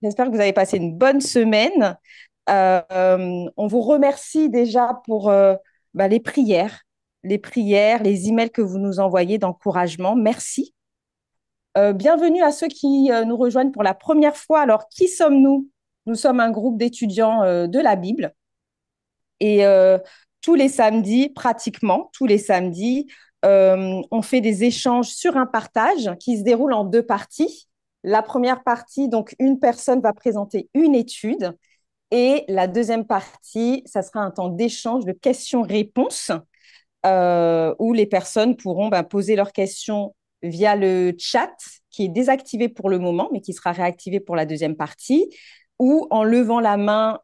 j'espère que vous avez passé une bonne semaine. On vous remercie déjà pour les prières, les emails que vous nous envoyez d'encouragement. Merci. Bienvenue à ceux qui nous rejoignent pour la première fois. Alors, qui sommes-nous? Nous sommes un groupe d'étudiants de la Bible et tous les samedis, pratiquement tous les samedis, on fait des échanges sur un partage qui se déroule en deux parties. La première partie, donc une personne va présenter une étude et la deuxième partie, ça sera un temps d'échange de questions-réponses où les personnes pourront poser leurs questions via le chat qui est désactivé pour le moment, mais qui sera réactivé pour la deuxième partie, ou en levant la main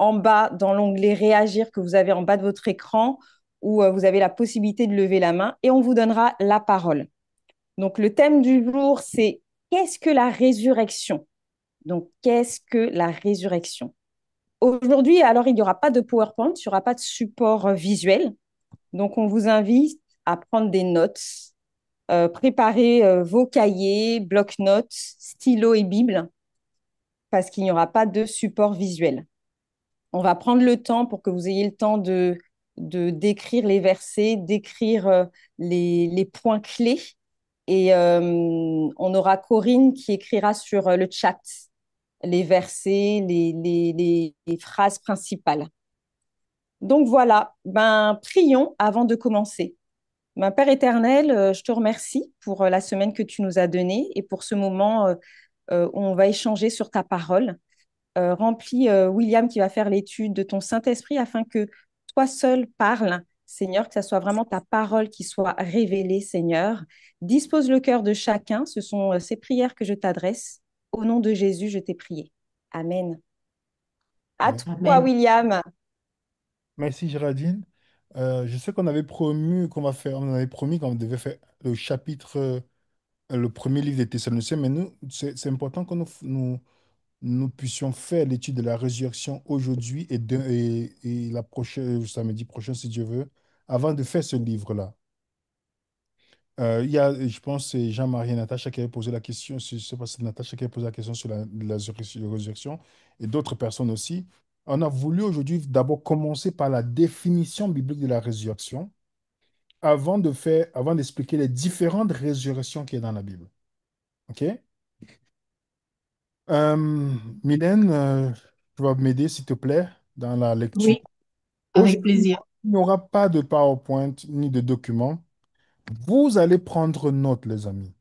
en bas dans l'onglet Réagir que vous avez en bas de votre écran, où vous avez la possibilité de lever la main et on vous donnera la parole. Donc le thème du jour, c'est qu'est-ce que la résurrection? Donc qu'est-ce que la résurrection? Aujourd'hui, alors il n'y aura pas de PowerPoint, il n'y aura pas de support visuel. Donc, on vous invite à prendre des notes, préparer vos cahiers, bloc-notes, stylo et Bible, parce qu'il n'y aura pas de support visuel. On va prendre le temps pour que vous ayez le temps de d'écrire les versets, d'écrire les points clés. Et on aura Corinne qui écrira sur le chat les versets, les phrases principales. Donc voilà, prions avant de commencer. Père éternel, je te remercie pour la semaine que tu nous as donnée et pour ce moment où on va échanger sur ta parole. Remplis William qui va faire l'étude de ton Saint-Esprit afin que toi seul parles, Seigneur, que ce soit vraiment ta parole qui soit révélée, Seigneur. Dispose le cœur de chacun. Ce sont ces prières que je t'adresse. Au nom de Jésus, je t'ai prié. Amen. À Amen. toi, William. Merci Géraldine. Je sais qu'on avait promis on avait promis qu'on devait faire le chapitre, le premier livre des Thessaloniciens, mais nous, c'est important que nous puissions faire l'étude de la résurrection aujourd'hui et la prochaine, samedi prochain, si Dieu veut, avant de faire ce livre-là. Il y a, je pense, c'est Jean-Marie et Natacha qui avaient posé la question, je sais pas si c'est Natacha qui avait posé la question sur la résurrection, et d'autres personnes aussi. On a voulu aujourd'hui d'abord commencer par la définition biblique de la résurrection, avant d'expliquer les différentes résurrections qu'il y a dans la Bible. OK? Euh, Mylène, tu vas m'aider, s'il te plaît, dans la lecture. Oui, avec Aujourd'hui, plaisir. il n'y aura pas de PowerPoint ni de documents. Vous allez prendre note, les amis.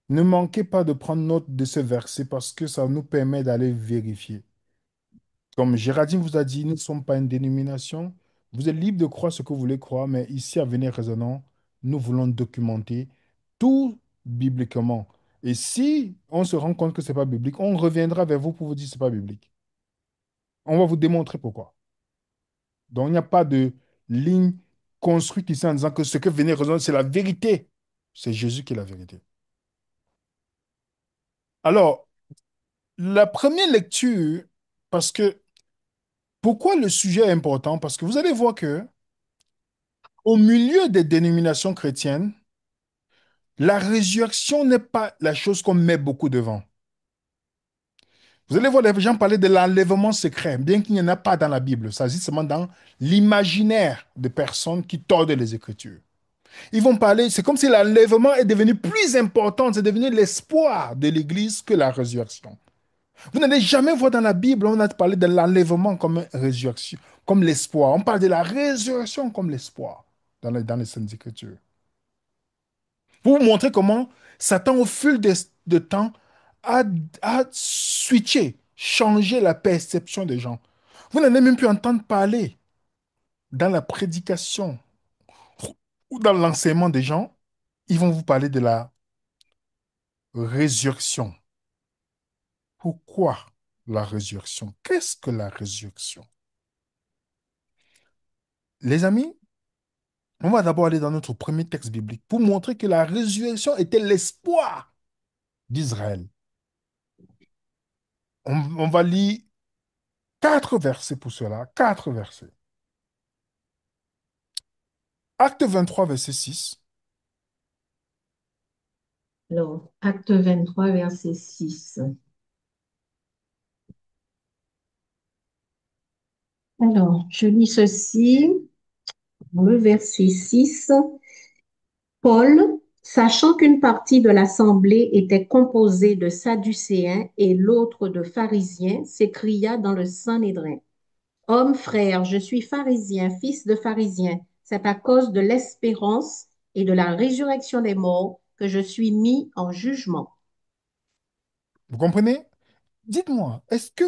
Ne manquez pas de prendre note de ce verset parce que ça nous permet d'aller vérifier. Comme Géraldine vous a dit, nous ne sommes pas une dénomination. Vous êtes libre de croire ce que vous voulez croire, mais ici, à Venir Raisonnant, nous voulons documenter tout bibliquement. Et si on se rend compte que ce n'est pas biblique, on reviendra vers vous pour vous dire que ce n'est pas biblique. On va vous démontrer pourquoi. Donc, il n'y a pas de ligne construite ici en disant que ce que Venir Raisonnant, c'est la vérité. C'est Jésus qui est la vérité. Alors, la première lecture, parce que pourquoi le sujet est important? Parce que vous allez voir que au milieu des dénominations chrétiennes, la résurrection n'est pas la chose qu'on met beaucoup devant. Vous allez voir les gens parler de l'enlèvement secret, bien qu'il n'y en a pas dans la Bible. Ça existe seulement dans l'imaginaire de personnes qui tordent les Écritures. Ils vont parler, c'est comme si l'enlèvement est devenu plus important, c'est devenu l'espoir de l'Église que la résurrection. Vous n'allez jamais voir dans la Bible, on a parlé de l'enlèvement comme résurrection, comme l'espoir. On parle de la résurrection comme l'espoir dans les Saintes Écritures. Pour vous montrer comment Satan, au fil de temps, a, a switché, changé la perception des gens. Vous n'allez même plus entendre parler dans la prédication ou dans l'enseignement des gens. Ils vont vous parler de la résurrection. Pourquoi la résurrection? Qu'est-ce que la résurrection? Les amis, on va d'abord aller dans notre premier texte biblique pour montrer que la résurrection était l'espoir d'Israël. On va lire quatre versets pour cela, quatre versets. Acte 23, verset 6. Alors, acte 23, verset 6. Alors, je lis ceci, dans le verset 6. Paul, sachant qu'une partie de l'assemblée était composée de Sadducéens et l'autre de pharisiens, s'écria dans le Sanhédrin. Homme frère, je suis pharisien, fils de pharisien. C'est à cause de l'espérance et de la résurrection des morts que je suis mis en jugement. Vous comprenez? Dites-moi, est-ce que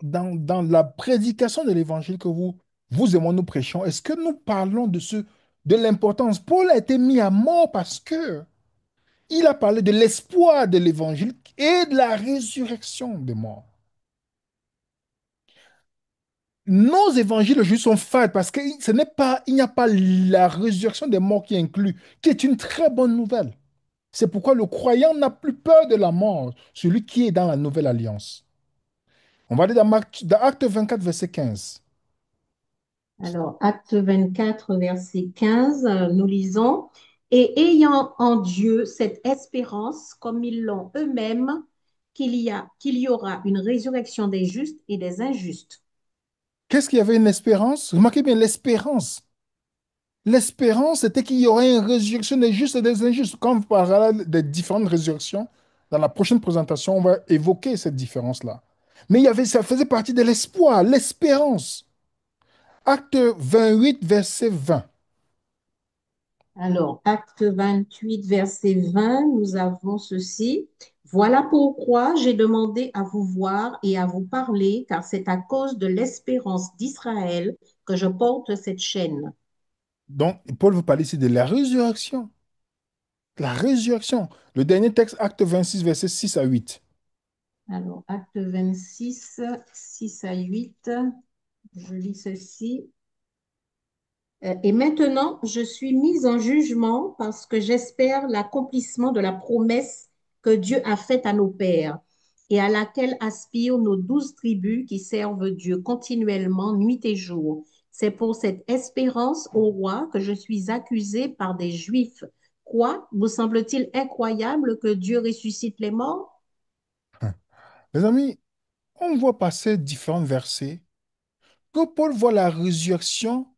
dans la prédication de l'évangile que vous et moi nous prêchons, est-ce que nous parlons de l'importance? Paul a été mis à mort parce que il a parlé de l'espoir de l'évangile et de la résurrection des morts. Nos évangiles aujourd'hui sont fades parce que il n'y a pas la résurrection des morts qui est inclus, qui est une très bonne nouvelle. C'est pourquoi le croyant n'a plus peur de la mort, celui qui est dans la nouvelle alliance. On va aller dans Acte 24, verset 15. Alors, acte 24, verset 15, nous lisons, et ayant en Dieu cette espérance, comme ils l'ont eux-mêmes, qu'il y aura une résurrection des justes et des injustes. Qu'est-ce qu'il y avait une espérance? Remarquez bien l'espérance. L'espérance, c'était qu'il y aurait une résurrection des justes et des injustes. Quand on parlera des différentes résurrections, dans la prochaine présentation, on va évoquer cette différence-là. Mais ça faisait partie de l'espoir, l'espérance. Acte 28, verset 20. Alors, acte 28, verset 20, nous avons ceci. Voilà pourquoi j'ai demandé à vous voir et à vous parler, car c'est à cause de l'espérance d'Israël que je porte cette chaîne. Donc, Paul veut parler ici de la résurrection. La résurrection. Le dernier texte, acte 26, verset 6 à 8. Alors, acte 26, 6 à 8, je lis ceci. Et maintenant, je suis mise en jugement parce que j'espère l'accomplissement de la promesse que Dieu a faite à nos pères et à laquelle aspirent nos 12 tribus qui servent Dieu continuellement, nuit et jour. C'est pour cette espérance au roi que je suis accusée par des Juifs. Quoi? Vous semble-t-il incroyable que Dieu ressuscite les morts? Les amis, on voit passer différents versets que Paul voit la résurrection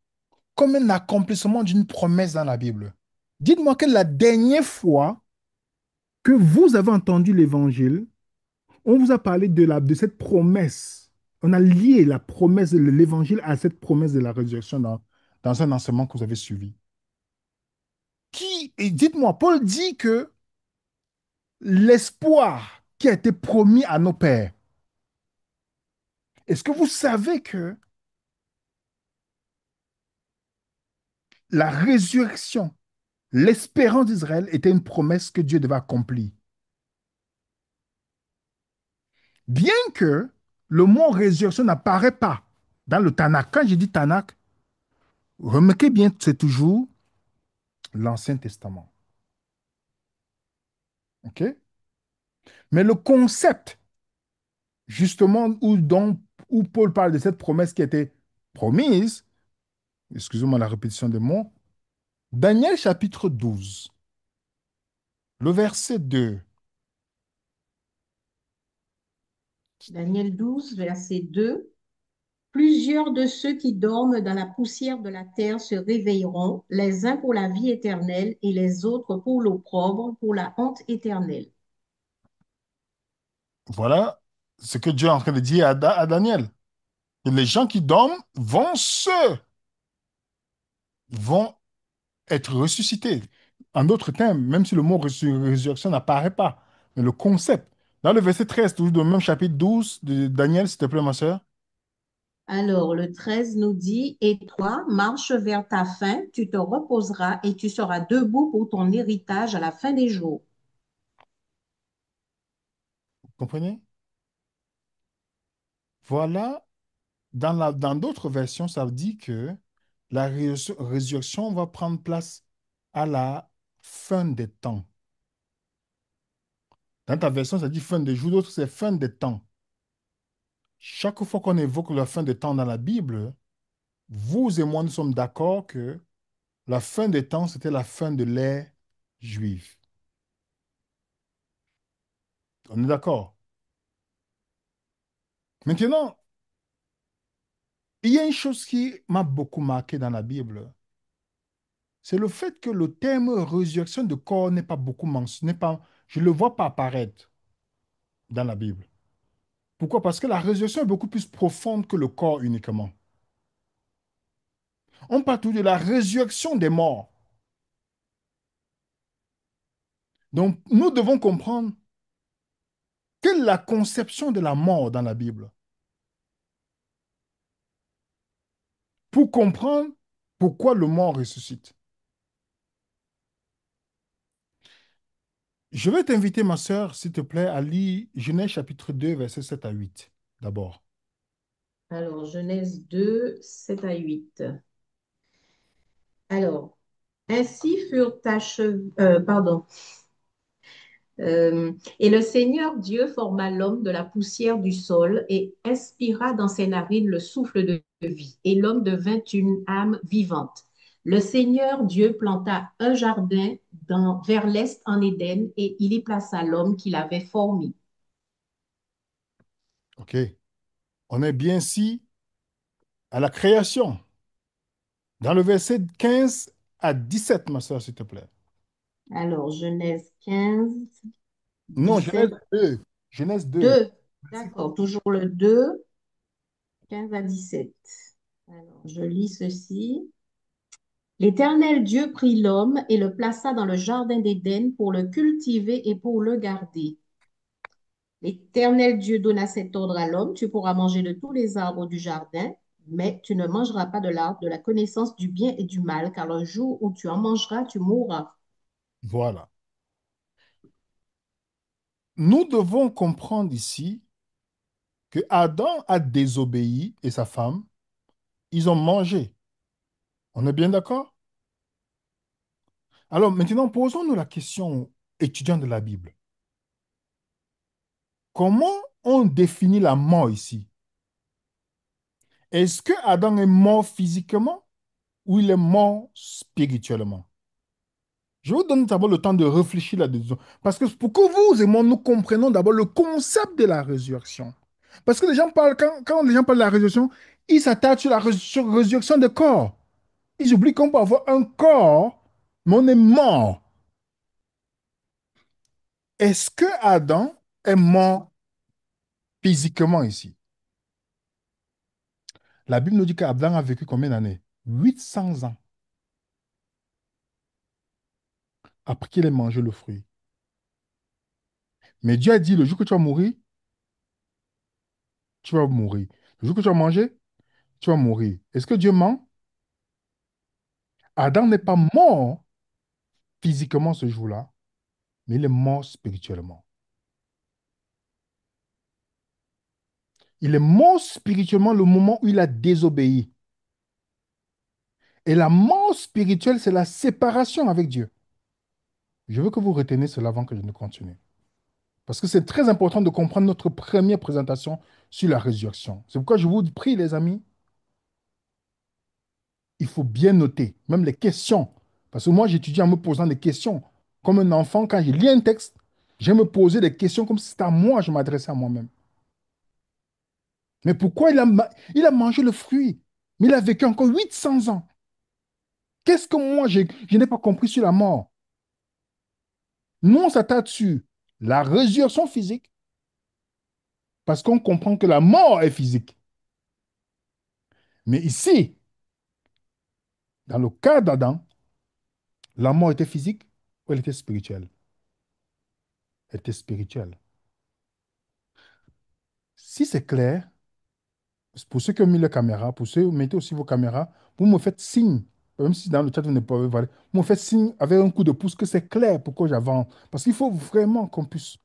comme un accomplissement d'une promesse dans la Bible. Dites-moi que la dernière fois que vous avez entendu l'évangile, on vous a parlé de cette promesse. On a lié la promesse de l'évangile à cette promesse de la résurrection dans un enseignement que vous avez suivi. Et dites-moi, Paul dit que l'espoir qui a été promis à nos pères, est-ce que vous savez que la résurrection, l'espérance d'Israël était une promesse que Dieu devait accomplir? Bien que le mot résurrection n'apparaît pas dans le Tanakh. Quand je dis Tanakh, remarquez bien, c'est toujours l'Ancien Testament. OK? Mais le concept, justement, où Paul parle de cette promesse qui a été promise, excusez-moi la répétition des mots, Daniel chapitre 12, le verset 2. Daniel 12, verset 2. Plusieurs de ceux qui dorment dans la poussière de la terre se réveilleront, les uns pour la vie éternelle et les autres pour l'opprobre, pour la honte éternelle. Voilà ce que Dieu est en train de dire à Daniel. Et les gens qui dorment vont être ressuscités. En d'autres termes, même si le mot résurrection n'apparaît pas, mais le concept. Dans le verset 13, toujours dans le même chapitre 12 de Daniel, s'il te plaît, ma soeur. Alors, le 13 nous dit, et toi, marche vers ta fin, tu te reposeras et tu seras debout pour ton héritage à la fin des jours. Vous comprenez? Voilà, dans d'autres versions, ça dit que la résurrection va prendre place à la fin des temps. Dans ta version, ça dit fin des jours, d'autres, c'est fin des temps. Chaque fois qu'on évoque la fin des temps dans la Bible, vous et moi, nous sommes d'accord que la fin des temps, c'était la fin de l'ère juive. On est d'accord. Maintenant, il y a une chose qui m'a beaucoup marqué dans la Bible, c'est le fait que le terme résurrection de corps n'est pas beaucoup mentionné, je ne le vois pas apparaître dans la Bible. Pourquoi? Parce que la résurrection est beaucoup plus profonde que le corps uniquement. On parle tout de la résurrection des morts. Donc, nous devons comprendre quelle est la conception de la mort dans la Bible pour comprendre pourquoi le mort ressuscite. Je vais t'inviter, ma sœur, s'il te plaît, à lire Genèse chapitre 2, versets 7 à 8, d'abord. Alors, Genèse 2, 7 à 8. Alors, ainsi furent achevés, pardon. Et le Seigneur Dieu forma l'homme de la poussière du sol et inspira dans ses narines le souffle de vie. Et l'homme devint une âme vivante. Le Seigneur Dieu planta un jardin vers l'est en Éden et il y plaça l'homme qu'il avait formé. OK? On est bien ici à la création. Dans le verset 15 à 17, ma sœur, s'il te plaît. Alors, Genèse 15, Non, 17, 2. Genèse 2. 2. D'accord, toujours le 2, 15 à 17. Alors, je lis ceci. L'Éternel Dieu prit l'homme et le plaça dans le jardin d'Éden pour le cultiver et pour le garder. L'Éternel Dieu donna cet ordre à l'homme, tu pourras manger de tous les arbres du jardin, mais tu ne mangeras pas de l'arbre de la connaissance du bien et du mal, car le jour où tu en mangeras, tu mourras. Voilà. Nous devons comprendre ici que Adam a désobéi et sa femme, ils ont mangé. On est bien d'accord? Alors maintenant, posons-nous la question, étudiants de la Bible. Comment on définit la mort ici? Est-ce que Adam est mort physiquement ou il est mort spirituellement? Je vous donne d'abord le temps de réfléchir là-dessus. Parce que pour que vous et moi, nous comprenions d'abord le concept de la résurrection. Parce que les gens parlent, quand les gens parlent de la résurrection, ils s'attachent sur la résurrection de corps. Ils oublient qu'on peut avoir un corps, mais on est mort. Est-ce que Adam est mort physiquement ici? La Bible nous dit qu'Adam a vécu combien d'années? 800 ans après qu'il ait mangé le fruit. Mais Dieu a dit, le jour que tu vas mourir, tu vas mourir. Le jour que tu vas manger, tu vas mourir. Est-ce que Dieu ment? Adam n'est pas mort physiquement ce jour-là, mais il est mort spirituellement. Il est mort spirituellement le moment où il a désobéi. Et la mort spirituelle, c'est la séparation avec Dieu. Je veux que vous reteniez cela avant que je ne continue. Parce que c'est très important de comprendre notre première présentation sur la résurrection. C'est pourquoi je vous prie, les amis, il faut bien noter, même les questions. Parce que moi, j'étudie en me posant des questions. Comme un enfant, quand je lis un texte, je me poser des questions comme si c'était à moi, je m'adressais à moi-même. Mais pourquoi il a mangé le fruit? Mais il a vécu encore 800 ans. Qu'est-ce que moi, je n'ai pas compris sur la mort? Nous, on s'attarde sur la résurrection physique parce qu'on comprend que la mort est physique. Mais ici, dans le cas d'Adam, la mort était physique ou elle était spirituelle? Elle était spirituelle. Si c'est clair, pour ceux qui ont mis la caméra, pour ceux, mettez aussi vos caméras, vous me faites signe, même si dans le chat vous ne pouvez pas voir, vous me faites signe avec un coup de pouce que c'est clair pourquoi j'avance. Parce qu'il faut vraiment qu'on puisse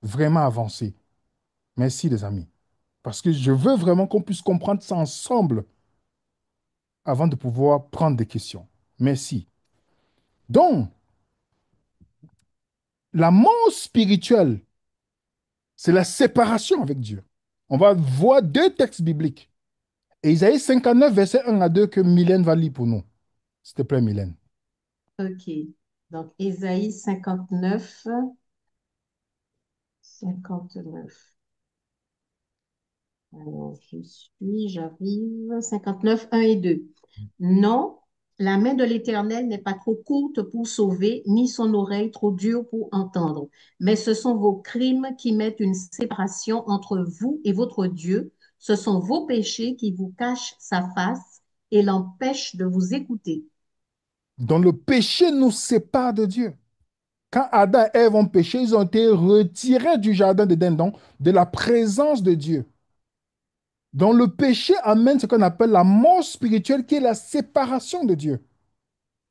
vraiment avancer. Merci les amis. Parce que je veux vraiment qu'on puisse comprendre ça ensemble avant de pouvoir prendre des questions. Merci. Donc, la mort spirituelle, c'est la séparation avec Dieu. On va voir deux textes bibliques. Et Isaïe 59, verset 1 à 2 que Mylène va lire pour nous. S'il te plaît, Mylène. OK. Donc, Ésaïe 59, 59. Alors, j'arrive. 59, 1 et 2. Non, la main de l'Éternel n'est pas trop courte pour sauver, ni son oreille trop dure pour entendre. Mais ce sont vos crimes qui mettent une séparation entre vous et votre Dieu. Ce sont vos péchés qui vous cachent sa face et l'empêchent de vous écouter. Donc le péché nous sépare de Dieu. Quand Adam et Ève ont péché, ils ont été retirés du jardin d'Éden, donc de la présence de Dieu. Donc le péché amène ce qu'on appelle la mort spirituelle, qui est la séparation de Dieu.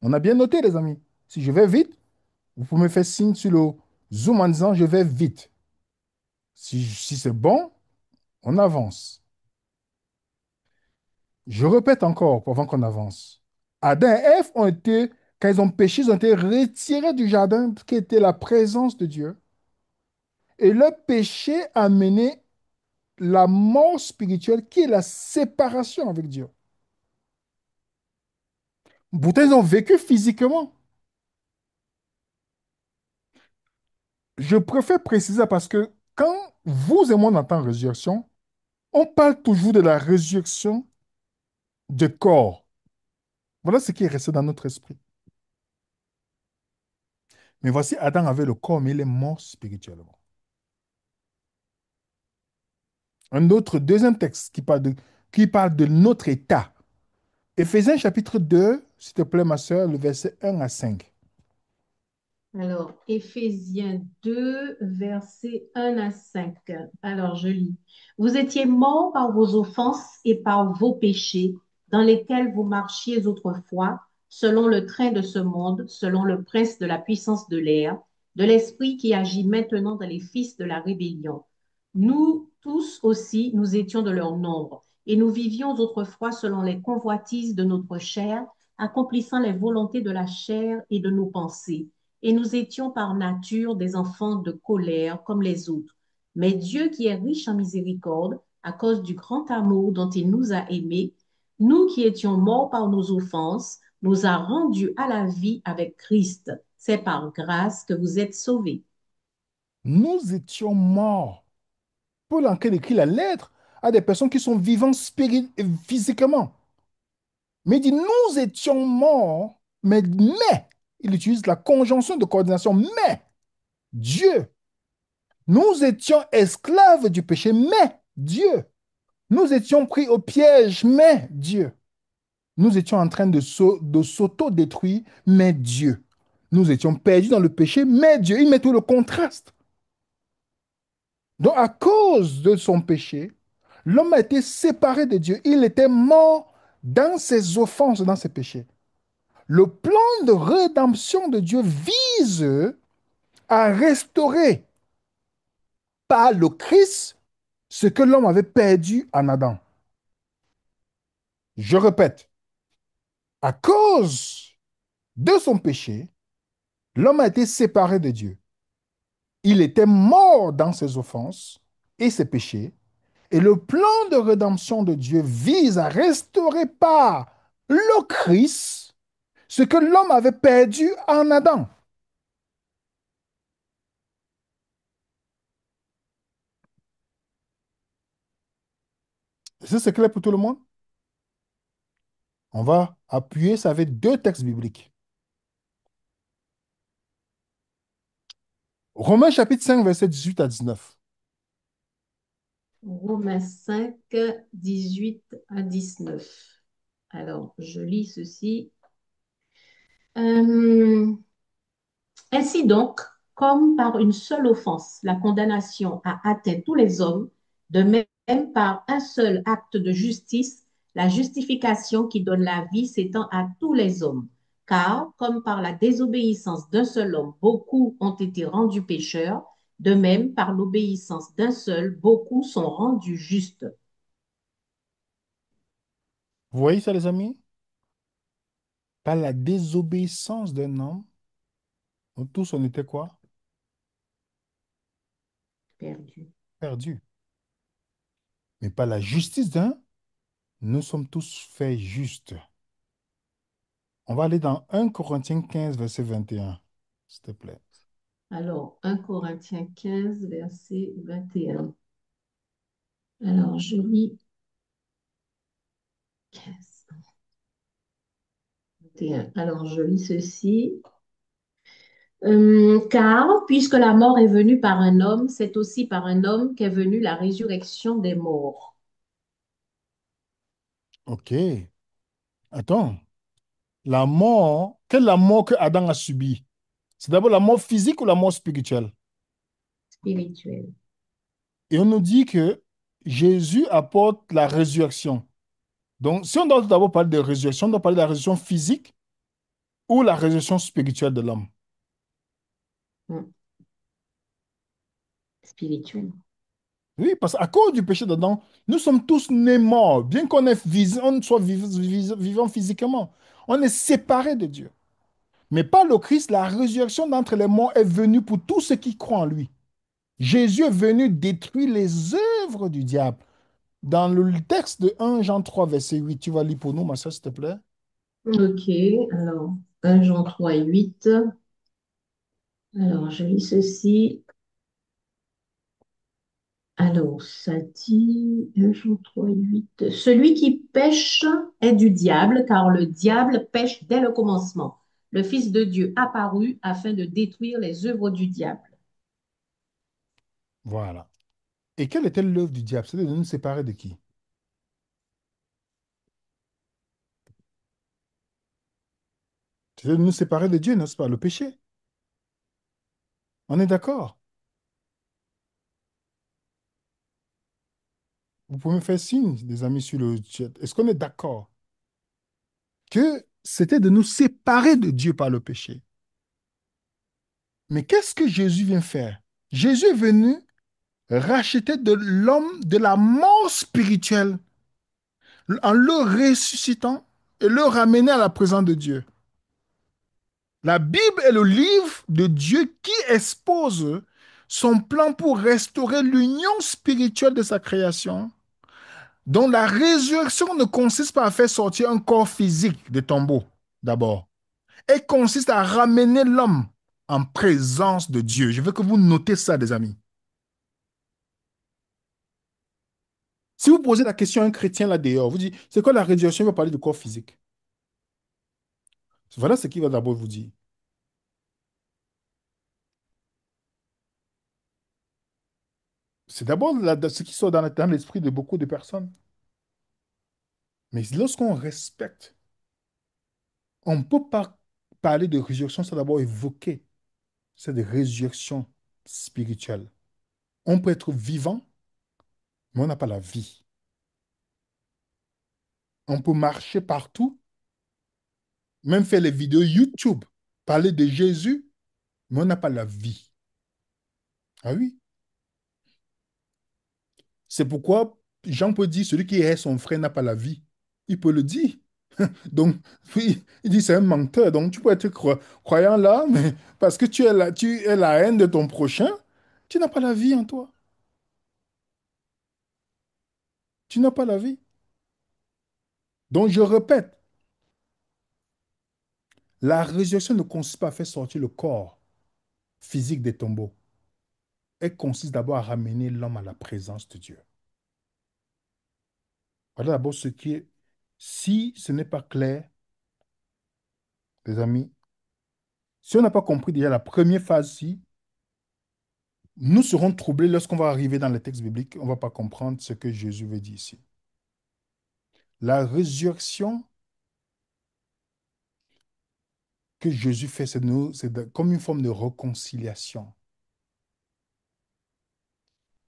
On a bien noté, les amis. Si je vais vite, vous pouvez me faire signe sur le zoom en disant je vais vite. Si c'est bon, on avance. Je répète encore avant qu'on avance. Adam et Ève ont été, quand ils ont péché, ils ont été retirés du jardin qui était la présence de Dieu. Et le péché a mené la mort spirituelle qui est la séparation avec Dieu. Pourtant, ils ont vécu physiquement. Je préfère préciser ça parce que quand vous et moi on entend résurrection, on parle toujours de la résurrection du corps. Voilà ce qui est resté dans notre esprit. Mais voici, Adam avait le corps, mais il est mort spirituellement. Un autre deuxième texte qui parle de notre état. Éphésiens chapitre 2, s'il te plaît, ma soeur, le verset 1 à 5. Alors, Éphésiens 2, versets 1 à 5. Alors, je lis. Vous étiez morts par vos offenses et par vos péchés, dans lesquels vous marchiez autrefois, selon le train de ce monde, selon le prince de la puissance de l'air, de l'esprit qui agit maintenant dans les fils de la rébellion. Nous tous aussi, nous étions de leur nombre, et nous vivions autrefois selon les convoitises de notre chair, accomplissant les volontés de la chair et de nos pensées et nous étions par nature des enfants de colère comme les autres. Mais Dieu qui est riche en miséricorde, à cause du grand amour dont il nous a aimés, nous qui étions morts par nos offenses, nous a rendus à la vie avec Christ. C'est par grâce que vous êtes sauvés. Nous étions morts. Paul, en écrit la lettre à des personnes qui sont vivantes physiquement. Mais il dit, nous étions morts, mais, il utilise la conjonction de coordination, mais Dieu. Nous étions esclaves du péché, mais Dieu. Nous étions pris au piège, mais Dieu. Nous étions en train de s'auto-détruire, mais Dieu. Nous étions perdus dans le péché, mais Dieu. Il met tout le contraste. Donc, à cause de son péché, l'homme a été séparé de Dieu. Il était mort dans ses offenses, dans ses péchés. Le plan de rédemption de Dieu vise à restaurer par le Christ ce que l'homme avait perdu en Adam. Je répète, à cause de son péché, l'homme a été séparé de Dieu. Il était mort dans ses offenses et ses péchés. Et le plan de rédemption de Dieu vise à restaurer par le Christ ce que l'homme avait perdu en Adam. C'est clair pour tout le monde? On va appuyer ça avec deux textes bibliques. Romains chapitre 5, verset 18 à 19. Romains 5, 18 à 19. Alors, je lis ceci. Euh, Ainsi donc, comme par une seule offense, la condamnation a atteint tous les hommes, de même par un seul acte de justice, la justification qui donne la vie s'étend à tous les hommes. Car, comme par la désobéissance d'un seul homme, beaucoup ont été rendus pécheurs, de même, par l'obéissance d'un seul, beaucoup sont rendus justes. Vous voyez ça, les amis? Par la désobéissance d'un homme, nous tous, on était quoi? Perdus. Perdus. Mais par la justice d'un, nous sommes tous faits justes. On va aller dans 1 Corinthiens 15, verset 21, s'il te plaît. Alors, 1 Corinthiens 15, verset 21. Alors, je lis 15, 21. Alors, je lis ceci. Car, puisque la mort est venue par un homme, c'est aussi par un homme qu'est venue la résurrection des morts. Ok. Attends. La mort, quelle est la mort que Adam a subie? C'est d'abord la mort physique ou la mort spirituelle? Spirituelle. Et on nous dit que Jésus apporte la résurrection. Donc, si on doit d'abord parler de résurrection, on doit parler de la résurrection physique ou la résurrection spirituelle de l'homme. Hmm. Spirituelle. Oui, parce qu'à cause du péché d'Adam, nous sommes tous nés morts, bien qu'on on soit vivant physiquement. On est séparés de Dieu. Mais par le Christ, la résurrection d'entre les morts est venue pour tous ceux qui croient en lui. Jésus est venu détruire les œuvres du diable. Dans le texte de 1 Jean 3 verset 8, tu vas lire pour nous, ma soeur, s'il te plaît. Ok, alors 1 Jean 3, 8. Alors, je lis ceci. Alors, ça dit 1 Jean 3, 8. Celui qui pêche est du diable, car le diable pêche dès le commencement. Le Fils de Dieu apparut afin de détruire les œuvres du diable. Voilà. Et quelle était l'œuvre du diable? C'était de nous séparer de qui? C'était de nous séparer de Dieu, n'est-ce pas? Le péché. On est d'accord. Vous pouvez me faire signe, des amis, sur le chat. Est-ce qu'on est d'accord que c'était de nous séparer de Dieu par le péché? Mais qu'est-ce que Jésus vient faire? Jésus est venu racheter de l'homme de la mort spirituelle en le ressuscitant et le ramener à la présence de Dieu. La Bible est le livre de Dieu qui expose son plan pour restaurer l'union spirituelle de sa création, dont la résurrection ne consiste pas à faire sortir un corps physique des tombeaux, d'abord. Elle consiste à ramener l'homme en présence de Dieu. Je veux que vous notez ça, des amis. Si vous posez la question à un chrétien là dehors, vous dites, c'est quoi la résurrection? Il va parler de corps physique. Voilà ce qu'il va d'abord vous dire. C'est d'abord ce qui sort dans l'esprit de beaucoup de personnes. Mais lorsqu'on respecte, on ne peut pas parler de résurrection sans d'abord évoquer cette résurrection spirituelle. On peut être vivant, mais on n'a pas la vie. On peut marcher partout, même faire les vidéos YouTube, parler de Jésus, mais on n'a pas la vie. Ah oui? C'est pourquoi Jean peut dire, celui qui hait son frère n'a pas la vie. Il peut le dire. Donc, oui, il dit c'est un menteur. Donc, tu peux être croyant là, mais parce que tu es la haine de ton prochain, tu n'as pas la vie en toi. Tu n'as pas la vie. Donc, je répète, la résurrection ne consiste pas à faire sortir le corps physique des tombeaux. Elle consiste d'abord à ramener l'homme à la présence de Dieu. Voilà d'abord ce qui est. Si ce n'est pas clair, les amis, si on n'a pas compris déjà la première phase-ci, nous serons troublés lorsqu'on va arriver dans les textes bibliques. On ne va pas comprendre ce que Jésus veut dire ici. La résurrection que Jésus fait, comme une forme de réconciliation.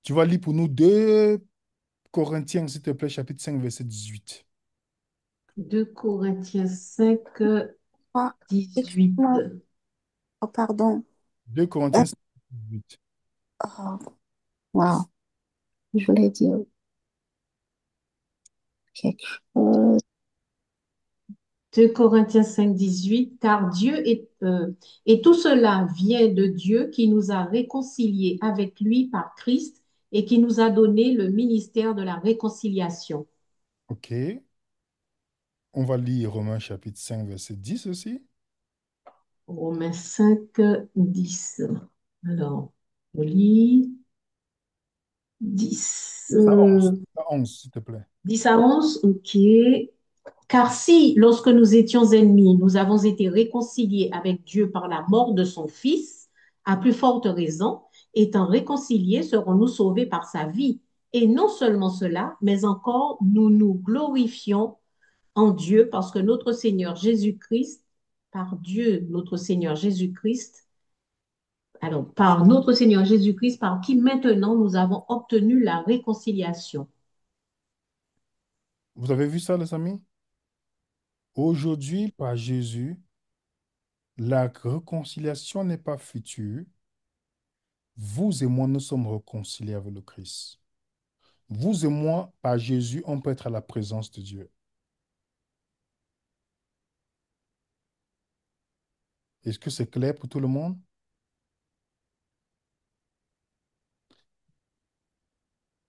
Tu vas lire pour nous 2 Corinthiens, s'il te plaît, chapitre 5, verset 18. 2 Corinthiens 5, Ah, 18. excuse-moi. Oh, pardon. 2 Euh, Corinthiens 5, 18. oh, wow. Je voulais dire quelque chose. 2 Corinthiens 5, 18. Car et tout cela vient de Dieu qui nous a réconciliés avec lui par Christ et qui nous a donné le ministère de la réconciliation. OK. On va lire Romains chapitre 5, verset 10 aussi. Romains 5, 10. Alors, on lit 10, 10 à 11, s'il te plaît. 10 à 11, ok. Car si, lorsque nous étions ennemis, nous avons été réconciliés avec Dieu par la mort de son Fils, à plus forte raison, étant réconciliés, serons-nous sauvés par sa vie. Et non seulement cela, mais encore nous nous glorifions en Dieu parce que notre Seigneur Jésus-Christ, par Dieu, notre Seigneur Jésus-Christ, alors par notre Seigneur Jésus-Christ, par qui maintenant nous avons obtenu la réconciliation. Vous avez vu ça, les amis? Aujourd'hui, par Jésus, la réconciliation n'est pas future. Vous et moi, nous sommes réconciliés avec le Christ. Vous et moi, par Jésus, on peut être à la présence de Dieu. Est-ce que c'est clair pour tout le monde?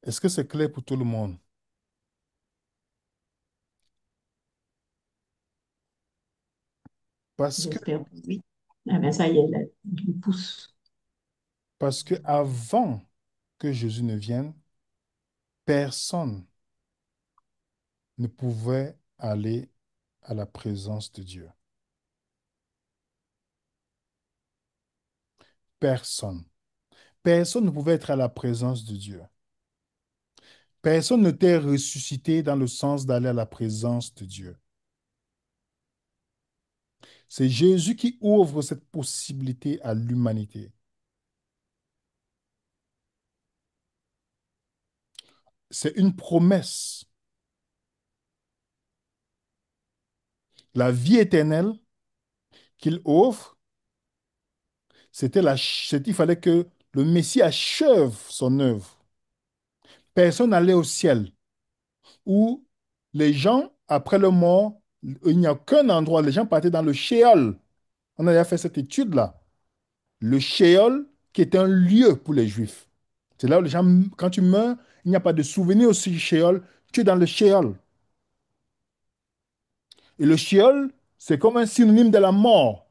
Est-ce que c'est clair pour tout le monde? Parce que, J'espère que oui. Ah ben ça y est, là, il pousse. parce que avant que Jésus ne vienne, personne ne pouvait aller à la présence de Dieu. Personne. Personne ne pouvait être à la présence de Dieu. Personne n'était ressuscité dans le sens d'aller à la présence de Dieu. C'est Jésus qui ouvre cette possibilité à l'humanité. C'est une promesse. La vie éternelle qu'il offre, il fallait que le Messie achève son œuvre. Personne n'allait au ciel où les gens, après leur mort, il n'y a aucun endroit, les gens partaient dans le Sheol. On a déjà fait cette étude-là. Le Sheol, qui est un lieu pour les Juifs. C'est là où les gens, quand tu meurs, il n'y a pas de souvenir aussi du Sheol, tu es dans le Sheol. Et le Sheol, c'est comme un synonyme de la mort.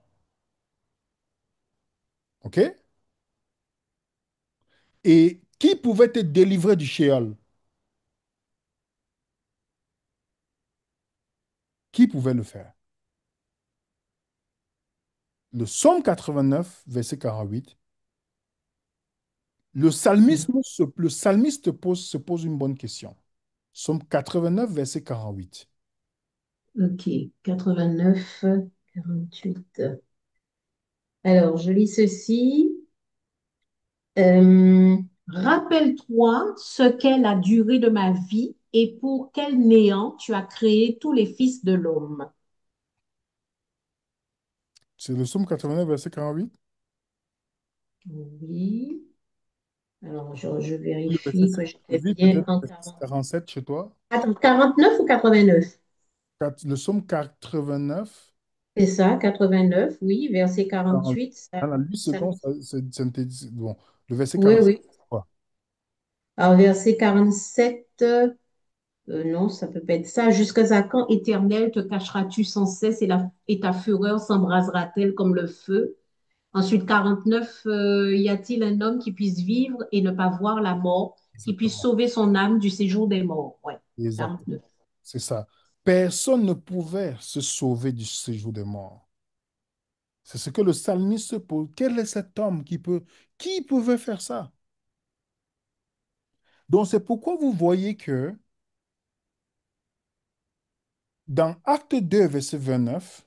OK? Et qui pouvait te délivrer du Sheol? Qui pouvait le faire? Le psaume 89, verset 48, le psalmiste se pose une bonne question. Psaume 89, verset 48. Ok, 89, 48. Alors, je lis ceci. Rappelle-toi ce qu'est la durée de ma vie et pour quel néant tu as créé tous les fils de l'homme. C'est le psaume 89, verset 48. Oui. Alors, je Ou le verset vérifie que j'étais lis bien peut-être en le verset 40. 47 chez toi. Attends, 49 ou 89? Le psaume 89, C'est ça, 89, oui, verset 48. 48. Dans la 8 Ça secondes, nous dit- bon, le verset Oui, 47, oui. c'est quoi? Alors, verset 47, non, ça peut pas être ça. Jusqu'à quand, Éternel, te cacheras-tu sans cesse et ta fureur s'embrasera-t-elle comme le feu? Ensuite, 49, y a-t-il un homme qui puisse vivre et ne pas voir la mort, qui puisse Exactement. sauver son âme du séjour des morts? Ouais, Exactement. 49. C'est ça. Personne ne pouvait se sauver du séjour des morts. C'est ce que le psalmiste se pose. Quel est cet homme qui pouvait faire ça? Donc c'est pourquoi vous voyez que dans Acte 2, verset 29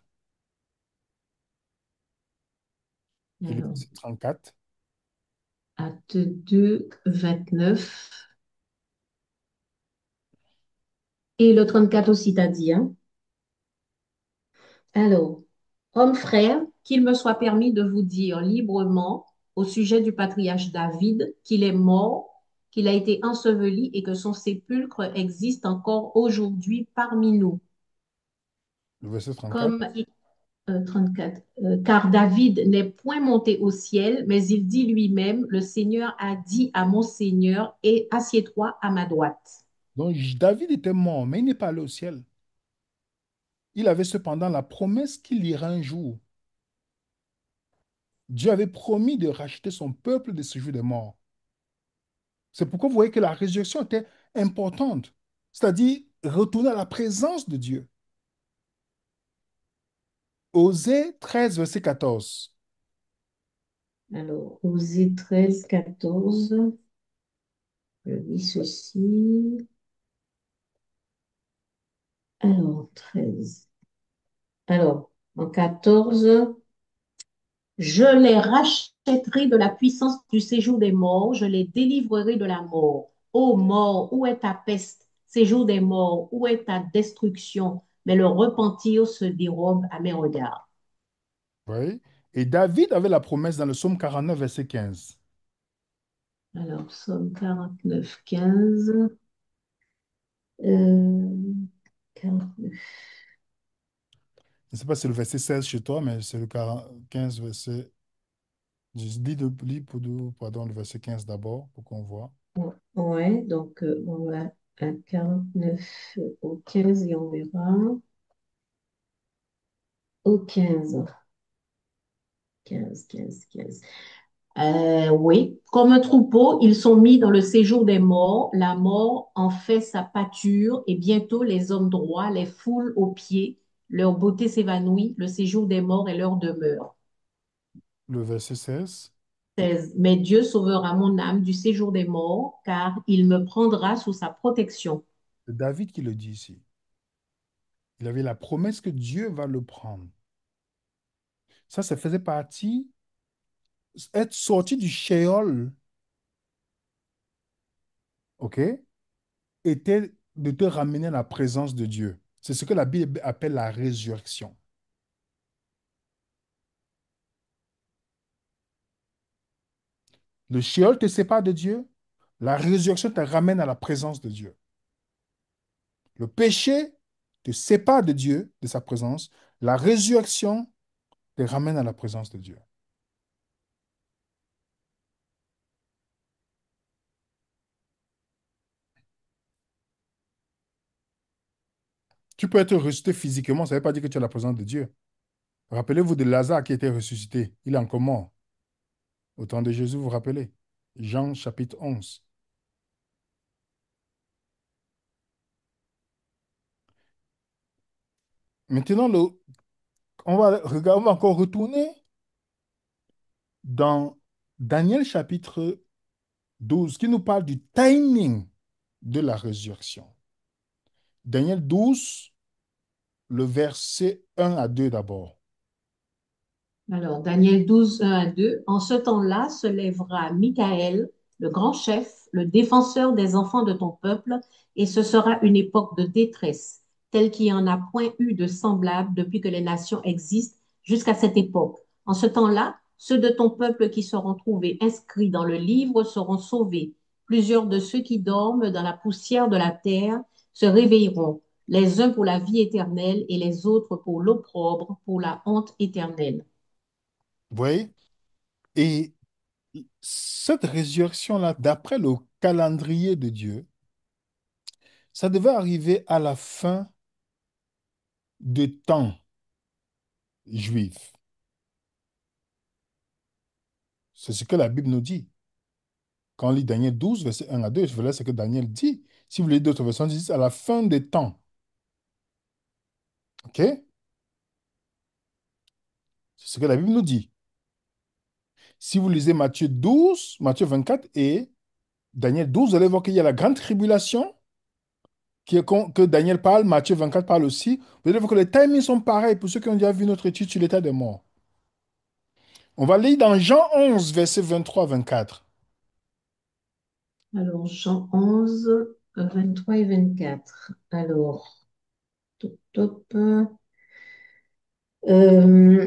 et le Alors, verset 34, acte 2, 29. Et le 34 aussi, t'as dit, hein? Alors, hommes frères, qu'il me soit permis de vous dire librement au sujet du patriarche David qu'il est mort, qu'il a été enseveli et que son sépulcre existe encore aujourd'hui parmi nous. le verset 34. Comme 34, car David n'est point monté au ciel, mais il dit lui-même, le Seigneur a dit à mon Seigneur, et assieds-toi à ma droite. Donc David était mort, mais il n'est pas allé au ciel. Il avait cependant la promesse qu'il ira un jour. Dieu avait promis de racheter son peuple de séjour des morts. C'est pourquoi vous voyez que la résurrection était importante, c'est-à-dire retourner à la présence de Dieu. Osée 13, verset 14. Alors, Osée 13, 14, je lis ceci. Alors, 13. Alors, en 14, je les rachèterai de la puissance du séjour des morts, je les délivrerai de la mort. Ô mort, où est ta peste? Séjour des morts, où est ta destruction? Mais le repentir se dérobe à mes regards. Oui. Et David avait la promesse dans le psaume 49, verset 15. Alors, Psaume 49, 15. Euh, 49. Je ne sais pas si c'est le verset 16 chez toi, mais c'est le 15, verset. Je lis pardon, le verset 15 d'abord pour qu'on voit. Ouais, donc on va à 49 au 15 et on verra au 15. 15, 15, 15. Oui, comme un troupeau, ils sont mis dans le séjour des morts. La mort en fait sa pâture et bientôt les hommes droits les foulent aux pieds. Leur beauté s'évanouit, le séjour des morts est leur demeure. Le verset 16. 16. Mais Dieu sauvera mon âme du séjour des morts, car il me prendra sous sa protection. C'est David qui le dit ici. Il avait la promesse que Dieu va le prendre. Ça faisait partie, être sorti du shéol, OK, était de te ramener à la présence de Dieu. C'est ce que la Bible appelle la résurrection. Le shéol te sépare de Dieu, la résurrection te ramène à la présence de Dieu. Le péché te sépare de Dieu, de sa présence, la résurrection te ramène à la présence de Dieu. Tu peux être ressuscité physiquement, ça ne veut pas dire que tu as la présence de Dieu. Rappelez-vous de Lazare qui était ressuscité. Il est encore mort. Au temps de Jésus, vous vous rappelez? Jean chapitre 11. Maintenant, on va encore retourner dans Daniel chapitre 12, qui nous parle du timing de la résurrection. Daniel 12, le verset 1 à 2 d'abord. Alors, Daniel 12, 1 à 2. En ce temps-là se lèvera Michaël, le grand chef, le défenseur des enfants de ton peuple, et ce sera une époque de détresse, telle qu'il n'y en a point eu de semblable depuis que les nations existent jusqu'à cette époque. En ce temps-là, ceux de ton peuple qui seront trouvés inscrits dans le livre seront sauvés. Plusieurs de ceux qui dorment dans la poussière de la terre se réveilleront, les uns pour la vie éternelle et les autres pour l'opprobre, pour la honte éternelle. Vous voyez? Et cette résurrection-là, d'après le calendrier de Dieu, ça devait arriver à la fin des temps juifs. C'est ce que la Bible nous dit. Quand on lit Daniel 12, verset 1 à 2, je vous laisse ce que Daniel dit. Si vous lisez d'autres versions, ils disent à la fin des temps. OK? C'est ce que la Bible nous dit. Si vous lisez Matthieu 12, Matthieu 24 et Daniel 12, vous allez voir qu'il y a la grande tribulation que Daniel parle, Matthieu 24 parle aussi. Vous allez voir que les timings sont pareils pour ceux qui ont déjà vu notre étude sur l'état des morts. On va lire dans Jean 11, versets 23 à 24. Alors, Jean 11, 23 et 24. Alors, top, top.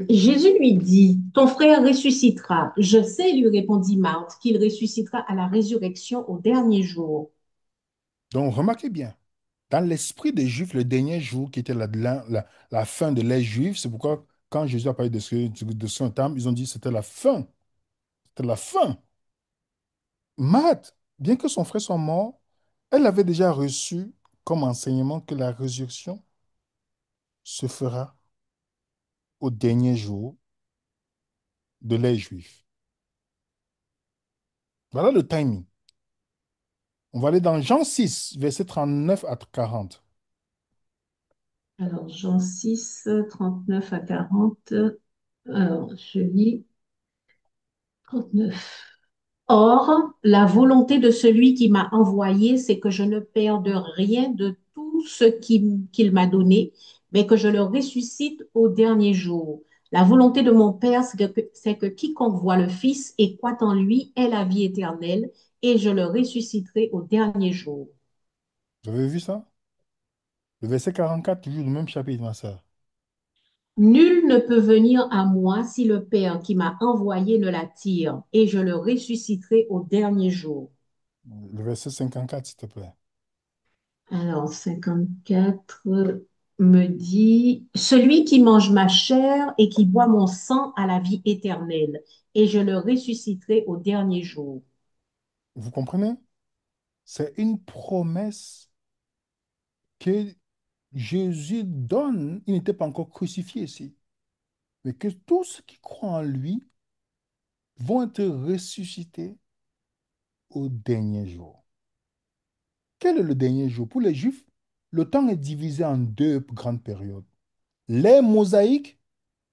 Jésus lui dit, ton frère ressuscitera. Je sais, lui répondit Marthe, qu'il ressuscitera à la résurrection au dernier jour. Donc, remarquez bien, dans l'esprit des Juifs, le dernier jour qui était la fin de l'ère juive, c'est pourquoi quand Jésus a parlé de son terme, ils ont dit que c'était la fin. C'était la fin. Marthe, bien que son frère soit mort, elle avait déjà reçu comme enseignement que la résurrection se fera au dernier jour de lait juif. Voilà le timing. On va aller dans Jean 6, versets 39 à 40. Alors, Jean 6 39 à 40. Alors, je lis 39. Or, la volonté de celui qui m'a envoyé, c'est que je ne perde rien de tout ce qu'il m'a donné, mais que je le ressuscite au dernier jour. La volonté de mon Père, c'est que quiconque voit le Fils et croit en lui ait la vie éternelle, et je le ressusciterai au dernier jour. Vous avez vu ça? Le verset 44, toujours le même chapitre, ma sœur. Nul ne peut venir à moi si le Père qui m'a envoyé ne l'attire, et je le ressusciterai au dernier jour. Le verset 54, s'il te plaît. Alors, 54 me dit, celui qui mange ma chair et qui boit mon sang a la vie éternelle, et je le ressusciterai au dernier jour. Vous comprenez? C'est une promesse que Jésus donne. Il n'était pas encore crucifié ici. Mais que tous ceux qui croient en lui vont être ressuscités au dernier jour. Quel est le dernier jour? Pour les Juifs, le temps est divisé en deux grandes périodes. L'ère mosaïque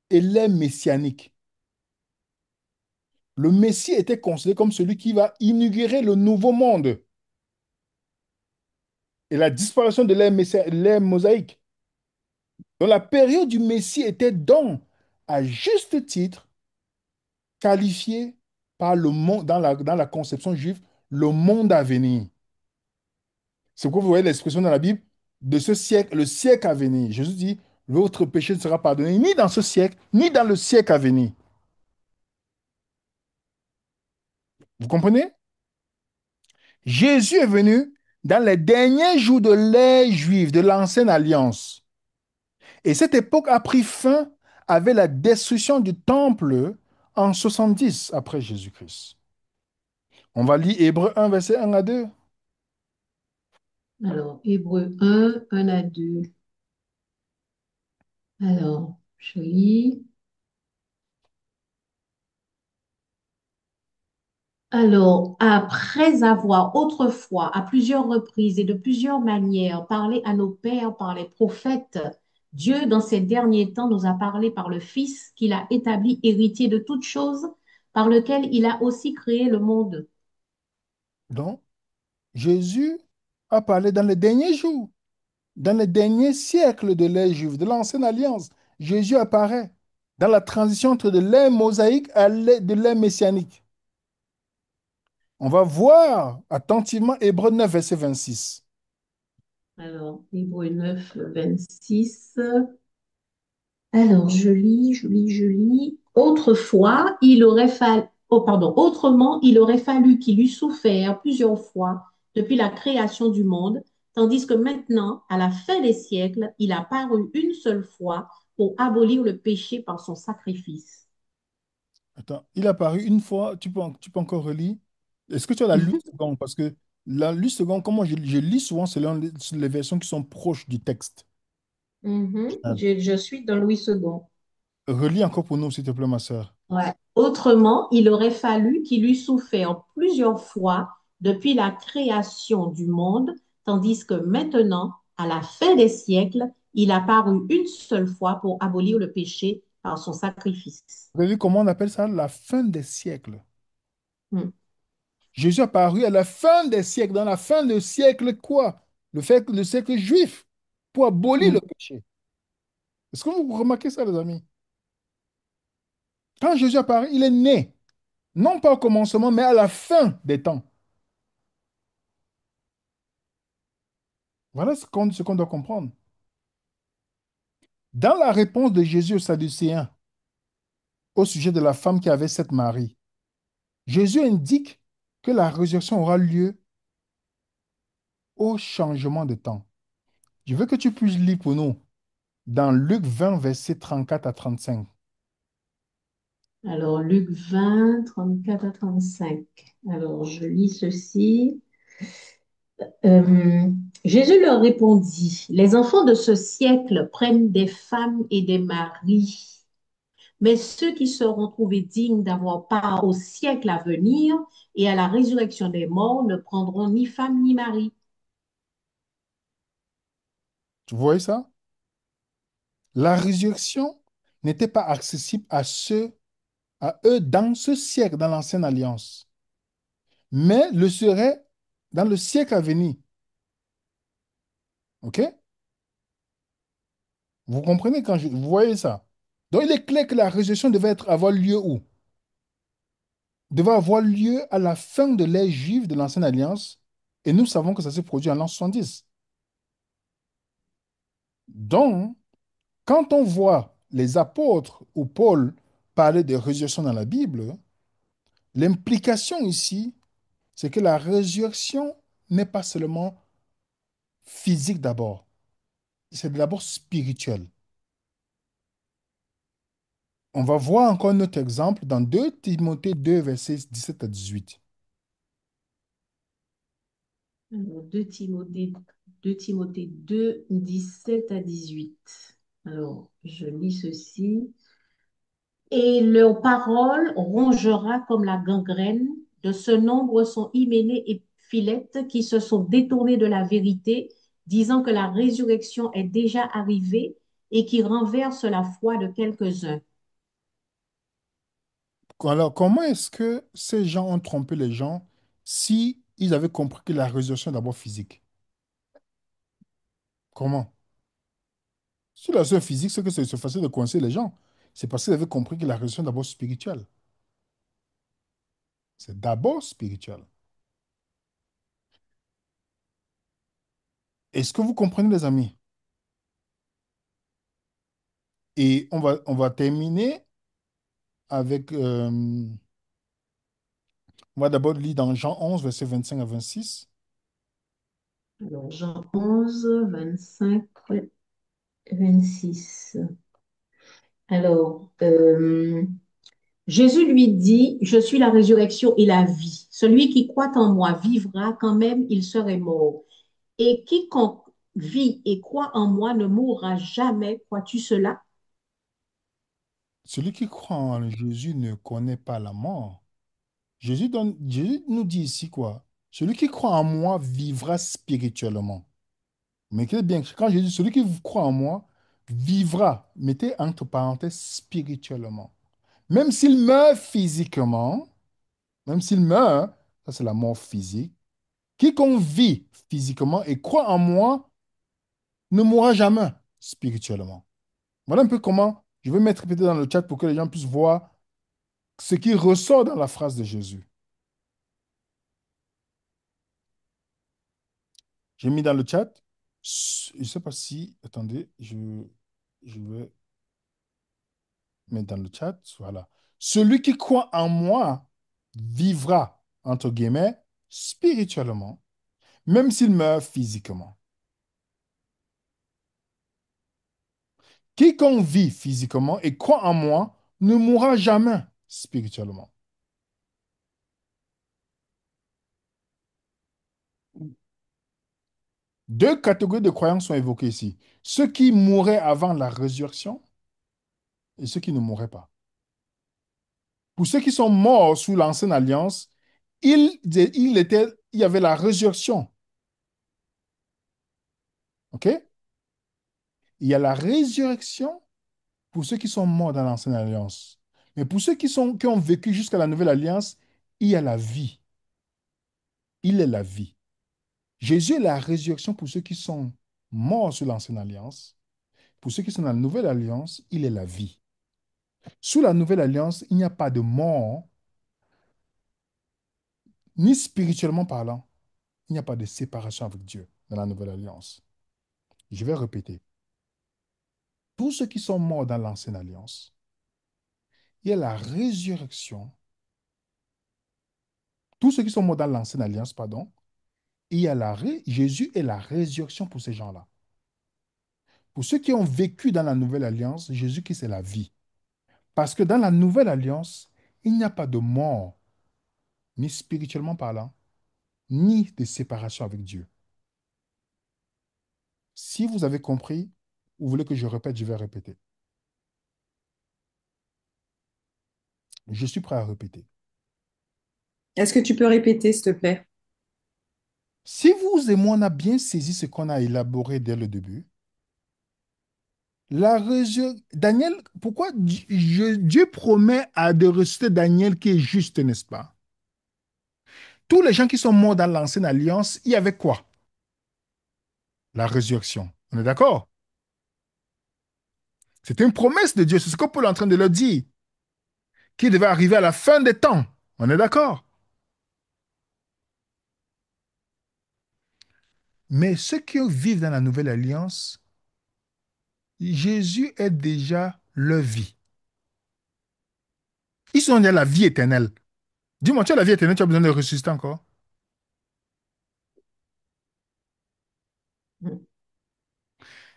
et l'ère messianique. Le Messie était considéré comme celui qui va inaugurer le nouveau monde et la disparition de l'ère mosaïque. Donc la période du Messie était donc, à juste titre, qualifiée par le monde, dans la conception juive, le monde à venir. C'est pourquoi vous voyez l'expression dans la Bible de ce siècle, le siècle à venir. Jésus dit, votre péché ne sera pardonné ni dans ce siècle, ni dans le siècle à venir. Vous comprenez? Jésus est venu dans les derniers jours de l'ère juive, de l'ancienne alliance. Et cette époque a pris fin avec la destruction du temple en 70 après Jésus-Christ. On va lire Hébreux 1, verset 1 à 2. Alors, Hébreux 1, 1 à 2. Alors, je lis. Alors, après avoir autrefois, à plusieurs reprises et de plusieurs manières, parlé à nos pères par les prophètes, Dieu, dans ces derniers temps, nous a parlé par le Fils qu'il a établi héritier de toutes choses, par lequel il a aussi créé le monde. Donc, Jésus a parlé dans les derniers jours, dans les derniers siècles de l'ère juive, de l'ancienne alliance. Jésus apparaît dans la transition entre de l'ère mosaïque à de l'ère messianique. On va voir attentivement Hébreux 9, verset 26. Alors, Hébreux 9, 26. Alors, je lis. Autrefois, il aurait fallu, oh, pardon, autrement, il aurait fallu qu'il eût souffert plusieurs fois depuis la création du monde, tandis que maintenant, à la fin des siècles, il a paru une seule fois pour abolir le péché par son sacrifice. Attends, il a apparu une fois, tu peux encore relire? Est-ce que tu as la Louis seconde? Parce que la Louis seconde, comment je lis souvent selon les versions qui sont proches du texte. Mhm. Ah. Je suis dans Louis II. Relis encore pour nous, s'il te plaît, ma sœur. Ouais. Autrement, il aurait fallu qu'il eût souffert plusieurs fois depuis la création du monde, tandis que maintenant, à la fin des siècles, il a paru une seule fois pour abolir le péché par son sacrifice. Vous avez vu comment on appelle ça? La fin des siècles. Hmm. Jésus est apparu à la fin des siècles, dans la fin du siècle quoi? Le siècle juif, pour abolir le Hmm. péché. Est-ce que vous remarquez ça, les amis? Quand Jésus apparaît, il est né, non pas au commencement, mais à la fin des temps. Voilà ce qu'on doit comprendre. Dans la réponse de Jésus aux Sadducéens au sujet de la femme qui avait sept maris, Jésus indique que la résurrection aura lieu au changement de temps. Je veux que tu puisses lire pour nous dans Luc 20, versets 34 à 35. Alors, Luc 20, 34 à 35. Alors, je lis ceci. Euh, Jésus leur répondit, les enfants de ce siècle prennent des femmes et des maris mais ceux qui seront trouvés dignes d'avoir part au siècle à venir et à la résurrection des morts ne prendront ni femme ni mari. Tu vois ça? La résurrection n'était pas accessible à eux dans ce siècle, dans l'ancienne alliance, mais le serait dans le siècle à venir. OK? Vous comprenez vous voyez ça? Donc, il est clair que la résurrection avoir lieu où? Devait avoir lieu à la fin de l'ère juive de l'ancienne alliance, et nous savons que ça s'est produit en l'an 70. Donc, quand on voit les apôtres ou Paul parler de résurrection dans la Bible, l'implication ici, c'est que la résurrection n'est pas seulement physique d'abord, c'est d'abord spirituel. On va voir encore un autre exemple dans 2 Timothée 2, versets 17 à 18. Alors, 2 Timothée 2, 17 à 18. Alors, je lis ceci. Et leur parole rongera comme la gangrène. De ce nombre sont Hyménée et Philette qui se sont détournés de la vérité, disant que la résurrection est déjà arrivée et qui renversent la foi de quelques-uns. Alors, comment est-ce que ces gens ont trompé les gens si ils avaient compris que la résurrection est d'abord physique? Comment? Si la seule physique, c'est que c'est facile de coincer les gens. C'est parce qu'ils avaient compris que la résurrection est d'abord spirituelle. C'est d'abord spirituel. Est-ce que vous comprenez, les amis? Et on va terminer avec... on va d'abord lire dans Jean 11, versets 25 à 26. Alors, Jean 11, 25, 26. Alors, Jésus lui dit, je suis la résurrection et la vie. Celui qui croit en moi vivra quand même il serait mort. Et quiconque vit et croit en moi ne mourra jamais. Crois-tu cela? Celui qui croit en Jésus ne connaît pas la mort. Jésus nous dit ici quoi? Celui qui croit en moi vivra spirituellement. Mais écoutez bien, quand Jésus dit celui qui croit en moi vivra, mettez entre parenthèses spirituellement. Même s'il meurt physiquement, même s'il meurt, ça c'est la mort physique, quiconque vit physiquement et croit en moi ne mourra jamais spirituellement. Voilà un peu comment je vais mettre peut-être dans le chat pour que les gens puissent voir ce qui ressort dans la phrase de Jésus. J'ai mis dans le chat, je ne sais pas si, attendez, je vais mettre dans le chat, voilà. Celui qui croit en moi vivra, entre guillemets, spirituellement, même s'il meurt physiquement. Quiconque vit physiquement et croit en moi ne mourra jamais spirituellement. Deux catégories de croyants sont évoquées ici. Ceux qui mouraient avant la résurrection et ceux qui ne mourraient pas. Pour ceux qui sont morts sous l'ancienne alliance, il y avait la résurrection. OK? Il y a la résurrection pour ceux qui sont morts dans l'ancienne alliance. Mais pour ceux qui ont vécu jusqu'à la nouvelle alliance, il y a la vie. Il est la vie. Jésus est la résurrection pour ceux qui sont morts sous l'ancienne alliance. Pour ceux qui sont dans la nouvelle alliance, il est la vie. Sous la nouvelle alliance, il n'y a pas de mort, ni spirituellement parlant, il n'y a pas de séparation avec Dieu dans la nouvelle alliance. Je vais répéter. Tous ceux qui sont morts dans l'ancienne alliance, il y a la résurrection. Tous ceux qui sont morts dans l'ancienne alliance, pardon, Jésus est la résurrection pour ces gens-là. Pour ceux qui ont vécu dans la nouvelle alliance, Jésus-Christ est la vie. Parce que dans la nouvelle alliance, il n'y a pas de mort, ni spirituellement parlant, ni de séparation avec Dieu. Si vous avez compris, vous voulez que je répète, je vais répéter. Je suis prêt à répéter. Est-ce que tu peux répéter, s'il te plaît? Si vous et moi, on a bien saisi ce qu'on a élaboré dès le début, Daniel, pourquoi Dieu promet à de ressusciter Daniel qui est juste, n'est-ce pas? Tous les gens qui sont morts dans l'ancienne alliance, il y avait quoi? La résurrection. On est d'accord? C'était une promesse de Dieu. C'est ce que Paul est en train de leur dire, qui devait arriver à la fin des temps. On est d'accord? Mais ceux qui vivent dans la nouvelle alliance, Jésus est déjà leur vie. Ils sont dans la vie éternelle. Dis-moi, tu as la vie éternelle, tu as besoin de ressusciter encore?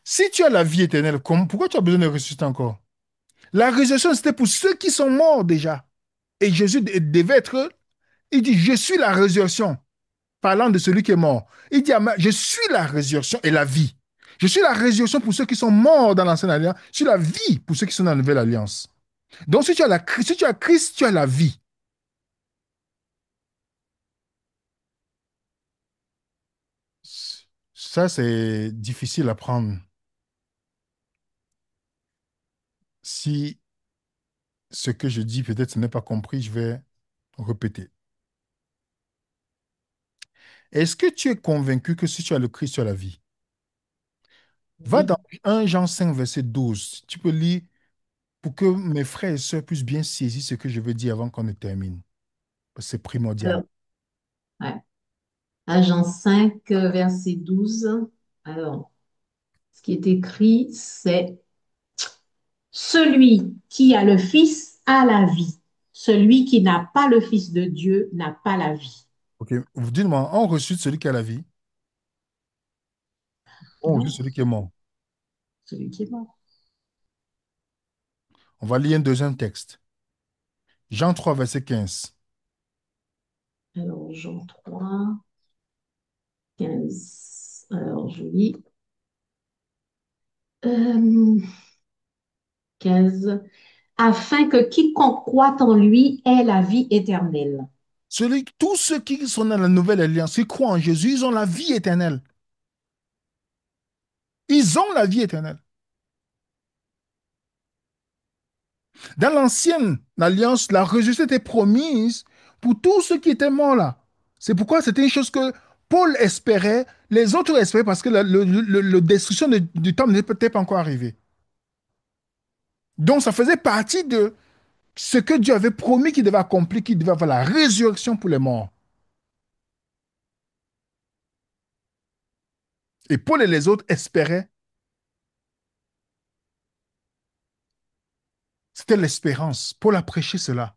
Si tu as la vie éternelle, pourquoi tu as besoin de ressusciter encore? La résurrection, c'était pour ceux qui sont morts déjà. Et Jésus devait être, il dit, je suis la résurrection, parlant de celui qui est mort. Il dit, je suis la résurrection et la vie. Je suis la résurrection pour ceux qui sont morts dans l'ancienne alliance. Je suis la vie pour ceux qui sont dans la nouvelle alliance. Donc, si tu as Christ, tu as la vie. Ça, c'est difficile à prendre. Si ce que je dis, peut-être, ce n'est pas compris, je vais répéter. Est-ce que tu es convaincu que si tu as le Christ, tu as la vie? Va Oui. dans 1 Jean 5, verset 12. Tu peux lire pour que mes frères et sœurs puissent bien saisir ce que je veux dire avant qu'on ne termine. Parce que c'est primordial. Alors, ouais. Agent 5, verset 12. Alors, ce qui est écrit, c'est celui qui a le Fils a la vie. Celui qui n'a pas le Fils de Dieu n'a pas la vie. OK. Dites-moi, on reçut celui qui a la vie, on reçut Non, celui qui est mort. celui qui est mort. On va lire un deuxième texte. Jean 3, verset 15. Alors, Jean 3, 15. Alors, je lis. Euh, 15. Afin que quiconque croit en lui ait la vie éternelle. Tous ceux qui sont dans la nouvelle alliance, qui croient en Jésus, ils ont la vie éternelle. Ils ont la vie éternelle. Dans l'ancienne alliance, la résurrection était promise pour tous ceux qui étaient morts là. C'est pourquoi c'était une chose que Paul espérait, les autres espéraient parce que la destruction du temple n'était pas encore arrivée. Donc ça faisait partie de ce que Dieu avait promis qu'il devait accomplir, qu'il devait avoir la résurrection pour les morts. Et Paul et les autres espéraient. C'était l'espérance. Paul a prêché cela.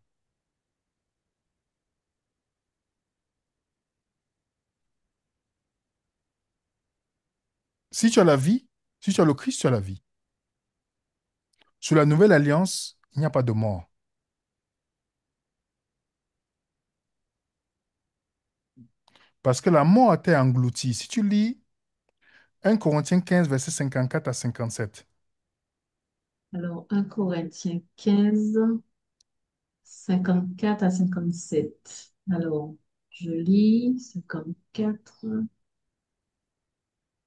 Si tu as la vie, si tu as le Christ, tu as la vie. Sous la nouvelle alliance, il n'y a pas de mort. Parce que la mort a été engloutie. Si tu lis 1 Corinthiens 15, versets 54 à 57. Alors, 1 Corinthiens 15, 54 à 57. Alors, je lis 54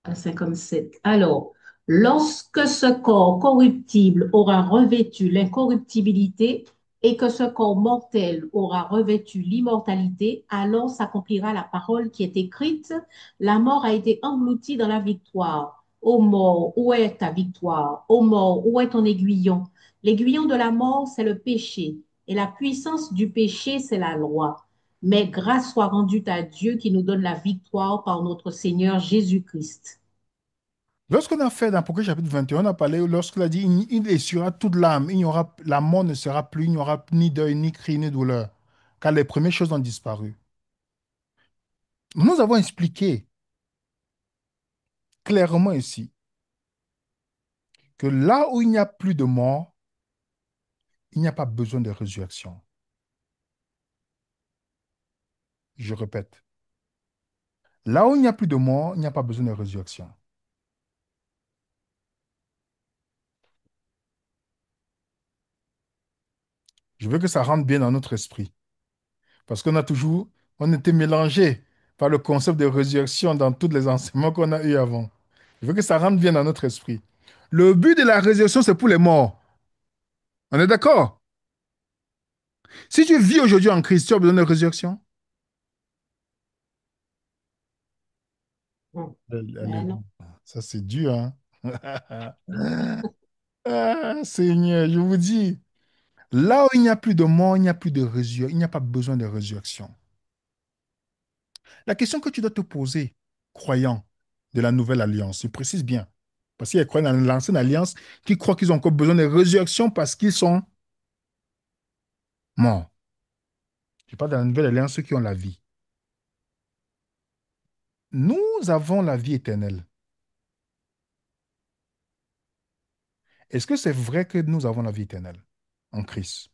à 57. Alors, lorsque ce corps corruptible aura revêtu l'incorruptibilité et que ce corps mortel aura revêtu l'immortalité, alors s'accomplira la parole qui est écrite. La mort a été engloutie dans la victoire. Ô mort, où est ta victoire? Ô mort, où est ton aiguillon? L'aiguillon de la mort, c'est le péché. Et la puissance du péché, c'est la loi. Mais grâce soit rendue à Dieu qui nous donne la victoire par notre Seigneur Jésus-Christ. Lorsqu'on a fait dans Apocalypse chapitre 21, on a parlé, lorsqu'il a dit, il essuiera toute l'âme, la mort ne sera plus, il n'y aura ni deuil, ni cri, ni douleur, car les premières choses ont disparu. Nous avons expliqué clairement ici que là où il n'y a plus de mort, il n'y a pas besoin de résurrection. Je répète, là où il n'y a plus de mort, il n'y a pas besoin de résurrection. Je veux que ça rentre bien dans notre esprit. Parce on était mélangés par le concept de résurrection dans tous les enseignements qu'on a eus avant. Je veux que ça rentre bien dans notre esprit. Le but de la résurrection, c'est pour les morts. On est d'accord? Si tu vis aujourd'hui en Christ, tu as besoin de résurrection? Non. Alléluia. Ben non. Ça, c'est dur, hein? Ah, Seigneur, je vous dis, là où il n'y a plus de mort, il n'y a plus de résurrection, il n'y a pas besoin de résurrection. La question que tu dois te poser, croyant de la nouvelle alliance, je précise bien, parce qu'il y a des croyants dans l'ancienne alliance qui croient qu'ils ont encore besoin de résurrection parce qu'ils sont morts. Je parle de la nouvelle alliance, ceux qui ont la vie. Nous avons la vie éternelle. Est-ce que c'est vrai que nous avons la vie éternelle en Christ?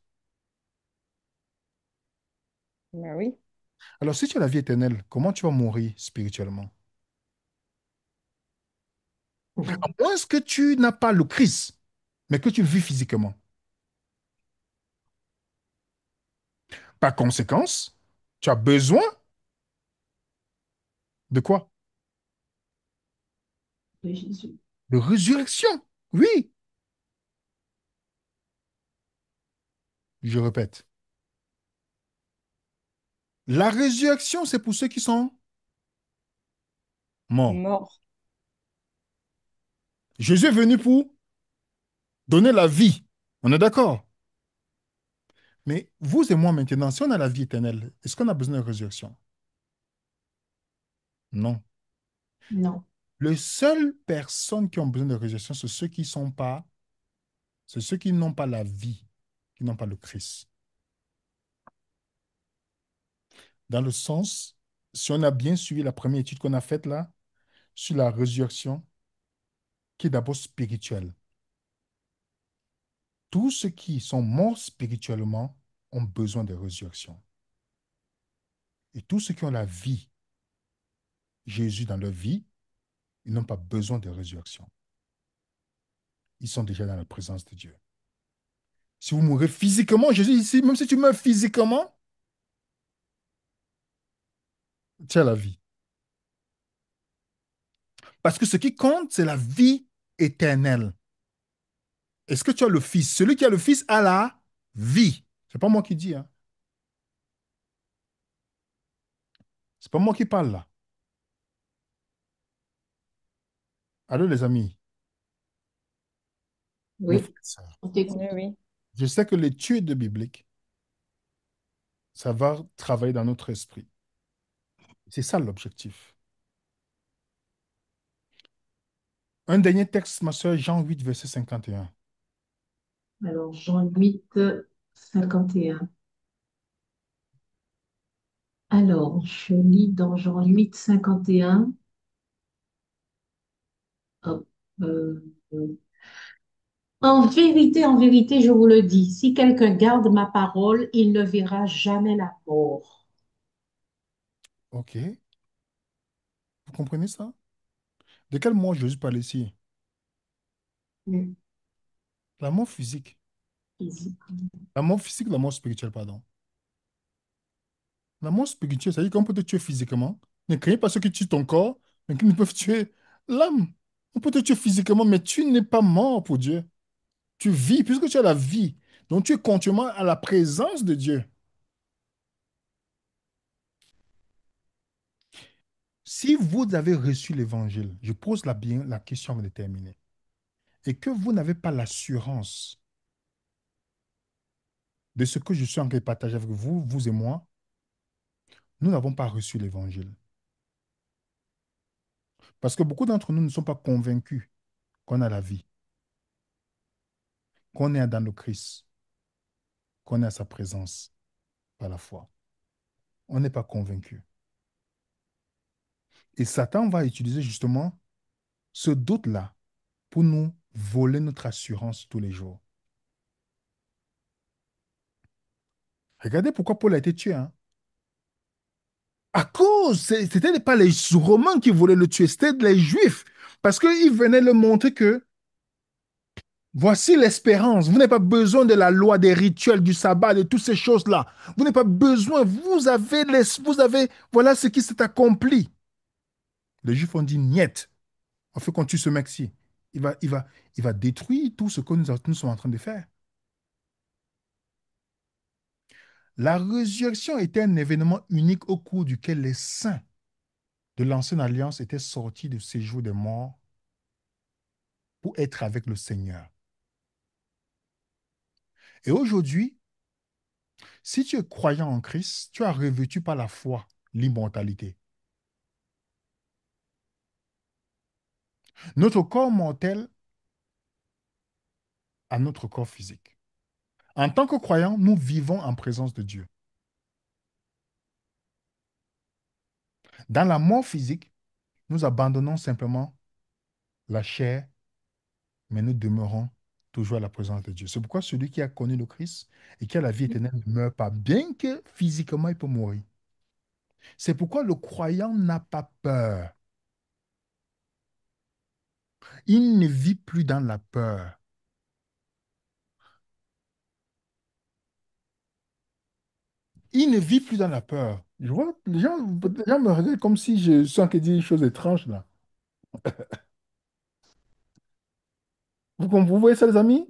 Ben oui. Alors, si tu as la vie éternelle, comment tu vas mourir spirituellement? À moins que tu n'as pas le Christ, mais que tu vis physiquement. Par conséquence, tu as besoin de quoi? De Jésus. De résurrection. Oui, je répète. La résurrection, c'est pour ceux qui sont morts. Mort. Jésus est venu pour donner la vie. On est d'accord? Mais vous et moi maintenant, si on a la vie éternelle, est-ce qu'on a besoin de résurrection? Non. Non. Les seules personnes qui ont besoin de résurrection, c'est ceux qui n'ont pas la vie, qui n'ont pas le Christ. Dans le sens, si on a bien suivi la première étude qu'on a faite là, sur la résurrection, qui est d'abord spirituelle. Tous ceux qui sont morts spirituellement ont besoin de résurrection. Et tous ceux qui ont la vie, Jésus dans leur vie, ils n'ont pas besoin de résurrection. Ils sont déjà dans la présence de Dieu. Si vous mourrez physiquement, Jésus ici, même si tu meurs physiquement, tu as la vie. Parce que ce qui compte, c'est la vie éternelle. Est-ce que tu as le Fils? Celui qui a le Fils a la vie. C'est pas moi qui dis, hein. C'est pas moi qui parle là. Allô les amis, mes Oui, frères et sœurs. on Oui, t'écoute. oui. Je sais que l'étude biblique, ça va travailler dans notre esprit. C'est ça l'objectif. Un dernier texte, ma soeur, Jean 8, verset 51. Alors, Jean 8, 51. Alors, je lis dans Jean 8, 51. Hop, euh, en vérité, je vous le dis, si quelqu'un garde ma parole, il ne verra jamais la mort. OK. Vous comprenez ça? De quel mort Jésus parle ici? Mm. La mort physique. Physique. La mort physique, la mort spirituelle, pardon. La mort spirituelle, c'est-à-dire qu'on peut te tuer physiquement. Ne craignez pas ceux qui tuent ton corps, mais qui ne peuvent tuer l'âme. On peut te tuer physiquement, mais tu n'es pas mort pour Dieu. Tu vis, puisque tu as la vie. Donc tu es continuellement à la présence de Dieu. Si vous avez reçu l'évangile, je pose la question avant de terminer, et que vous n'avez pas l'assurance de ce que je suis en train de partager avec vous, vous et moi, nous n'avons pas reçu l'évangile. Parce que beaucoup d'entre nous ne sont pas convaincus qu'on a la vie, qu'on est dans le Christ, qu'on est à sa présence par la foi. On n'est pas convaincus. Et Satan va utiliser justement ce doute-là pour nous voler notre assurance tous les jours. Regardez pourquoi Paul a été tué, hein. À cause, c'était pas les Romains qui voulaient le tuer, c'était les Juifs. Parce qu'ils venaient leur montrer que Voici l'espérance. Vous n'avez pas besoin de la loi, des rituels, du sabbat, de toutes ces choses-là. Vous n'avez pas besoin. Voilà ce qui s'est accompli. Les Juifs ont dit, niet. On fait qu'on tue ce mec-ci. Il va détruire tout ce que nous sommes en train de faire. La résurrection était un événement unique au cours duquel les saints de l'ancienne alliance étaient sortis du séjour des morts pour être avec le Seigneur. Et aujourd'hui, si tu es croyant en Christ, tu as revêtu par la foi l'immortalité. Notre corps mortel a notre corps physique. En tant que croyants, nous vivons en présence de Dieu. Dans la mort physique, nous abandonnons simplement la chair, mais nous demeurons toujours à la présence de Dieu. C'est pourquoi celui qui a connu le Christ et qui a la vie éternelle ne meurt pas, bien que physiquement il peut mourir. C'est pourquoi le croyant n'a pas peur. Il ne vit plus dans la peur. Il ne vit plus dans la peur. Je vois, les gens me regardent comme si je sens qu'ils disent des choses étranges là. Vous voyez ça, les amis?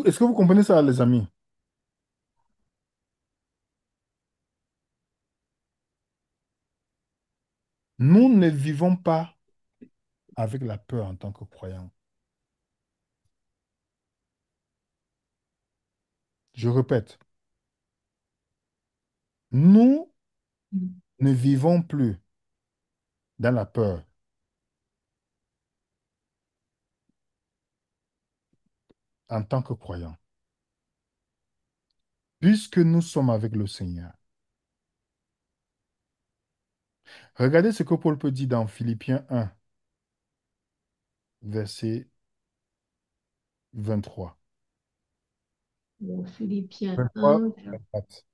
Est-ce que vous comprenez ça, les amis? Nous ne vivons pas avec la peur en tant que croyants. Je répète, nous ne vivons plus dans la peur en tant que croyants, puisque nous sommes avec le Seigneur. Regardez ce que Paul peut dire dans Philippiens 1, verset 23. Donc, Philippiens 23, 1. 24.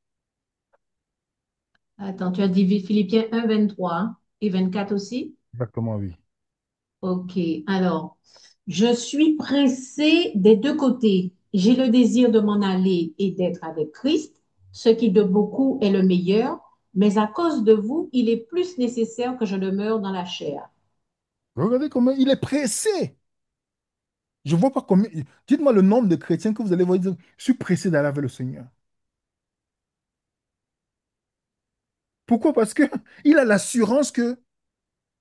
Attends, tu as dit Philippiens 1, 23 hein, et 24 aussi? Exactement, oui. Ok, alors, je suis pressée des deux côtés. J'ai le désir de m'en aller et d'être avec Christ, ce qui de beaucoup est le meilleur, mais à cause de vous, il est plus nécessaire que je demeure dans la chair. Regardez comment il est pressé. Je ne vois pas combien. Dites-moi le nombre de chrétiens que vous allez voir dire, je suis pressé d'aller avec le Seigneur. Pourquoi? Parce que il a l'assurance que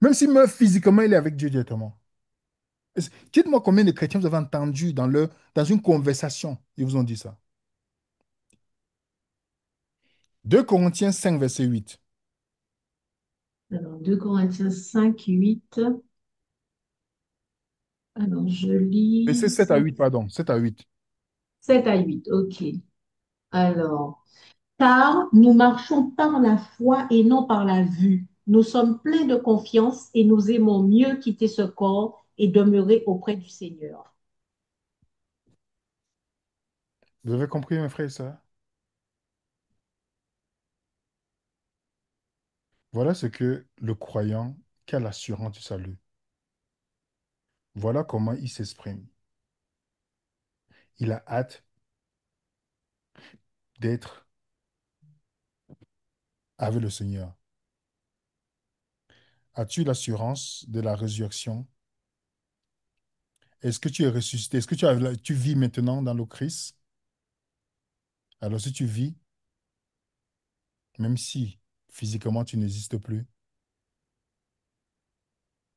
même s'il meurt physiquement, il est avec Dieu directement. Dites-moi combien de chrétiens vous avez entendu dans une conversation, ils vous ont dit ça. 2 Corinthiens 5 verset 8. Alors, 2 Corinthiens 5, 8. Alors, je Verset lis 7 à 7, 8, pardon. 7 à 8. 7 à 8. Ok. Alors, car nous marchons par la foi et non par la vue. Nous sommes pleins de confiance et nous aimons mieux quitter ce corps et demeurer auprès du Seigneur. Vous avez compris, mes frères et sœurs? Voilà ce que le croyant qui a l'assurance du salut. Voilà comment il s'exprime. Il a hâte d'être avec le Seigneur. As-tu l'assurance de la résurrection? Est-ce que tu es ressuscité? Est-ce que tu vis maintenant dans le Christ? Alors si tu vis, même si physiquement tu n'existes plus,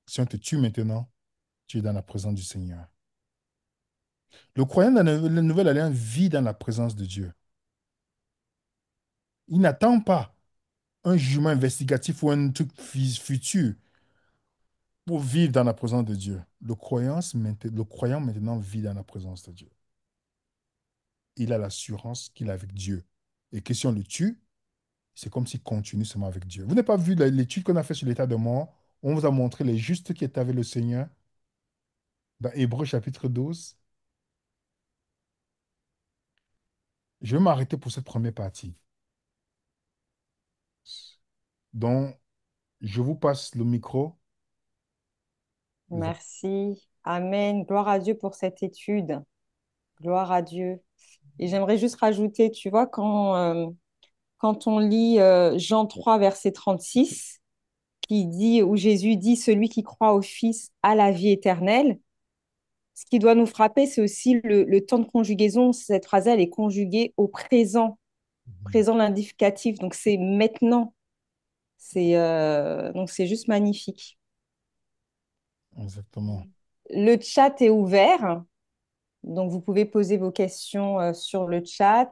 si on te tue maintenant, tu es dans la présence du Seigneur. Le croyant dans la nouvelle alliance vit dans la présence de Dieu. Il n'attend pas un jugement investigatif ou un truc futur pour vivre dans la présence de Dieu. Le croyant maintenant vit dans la présence de Dieu. Il a l'assurance qu'il est avec Dieu. Et que si on le tue, c'est comme s'il continue seulement avec Dieu. Vous n'avez pas vu l'étude qu'on a fait sur l'état de mort? On vous a montré les justes qui étaient avec le Seigneur dans Hébreux chapitre 12. Je vais m'arrêter pour cette première partie. Donc, je vous passe le micro. Merci. Amen. Gloire à Dieu pour cette étude. Gloire à Dieu. Et j'aimerais juste rajouter, tu vois, quand on lit Jean 3, verset 36, qui dit, où Jésus dit, celui qui croit au Fils a la vie éternelle, ce qui doit nous frapper, c'est aussi le temps de conjugaison. Cette phrase, elle est conjuguée au présent, Mhm. présent l'indicatif. Donc, c'est maintenant. Donc, c'est juste magnifique. Exactement. Le chat est ouvert. Donc, vous pouvez poser vos questions sur le chat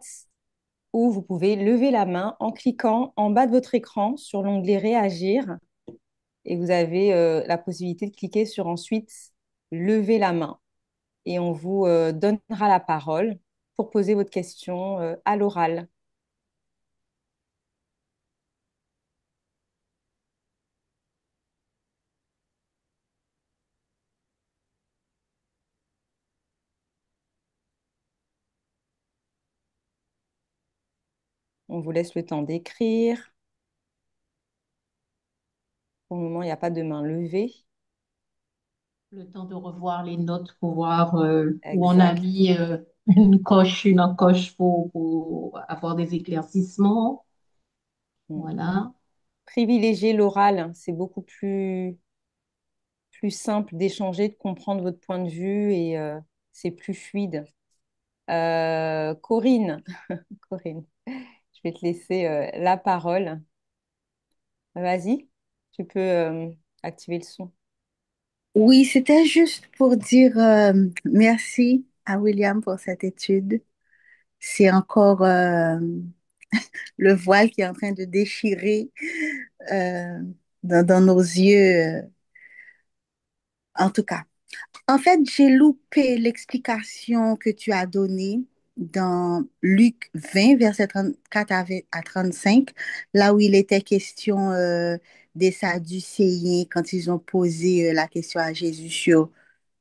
ou vous pouvez lever la main en cliquant en bas de votre écran sur l'onglet Réagir et vous avez la possibilité de cliquer sur ensuite Lever la main et on vous donnera la parole pour poser votre question à l'oral. On vous laisse le temps d'écrire. Pour le moment, il n'y a pas de main levée. Le temps de revoir les notes pour voir où on a Exact. mis une encoche pour avoir des éclaircissements. Mm. Voilà. Privilégier l'oral, c'est beaucoup plus simple d'échanger, de comprendre votre point de vue et c'est plus fluide. Corinne, Corinne, je vais te laisser la parole. Vas-y, tu peux activer le son. Oui, c'était juste pour dire merci à William pour cette étude. C'est encore le voile qui est en train de déchirer euh, dans nos yeux, en tout cas. En fait, j'ai loupé l'explication que tu as donnée dans Luc 20, verset 34 à 35, là où il était question des Sadducéens quand ils ont posé la question à Jésus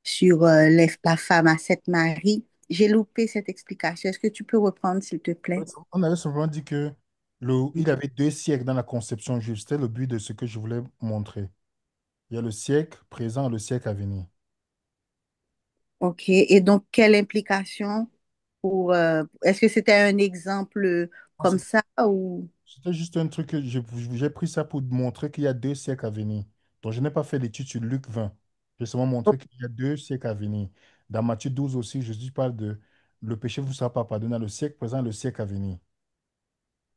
sur la femme à cette Marie. J'ai loupé cette explication. Est-ce que tu peux reprendre, s'il te plaît? On avait simplement dit que il avait 2 siècles dans la conception juive. C'était le but de ce que je voulais montrer. Il y a le siècle présent et le siècle à venir. OK. Et donc, quelle implication pour, est-ce que c'était un exemple Non, comme ça ou... c'était juste un truc que j'ai pris ça pour montrer qu'il y a 2 siècles à venir. Donc, je n'ai pas fait l'étude sur Luc 20. J'ai seulement montré qu'il y a 2 siècles à venir. Dans Matthieu 12 aussi, Jésus parle de le péché vous sera pas pardonné dans le siècle présent et le siècle à venir.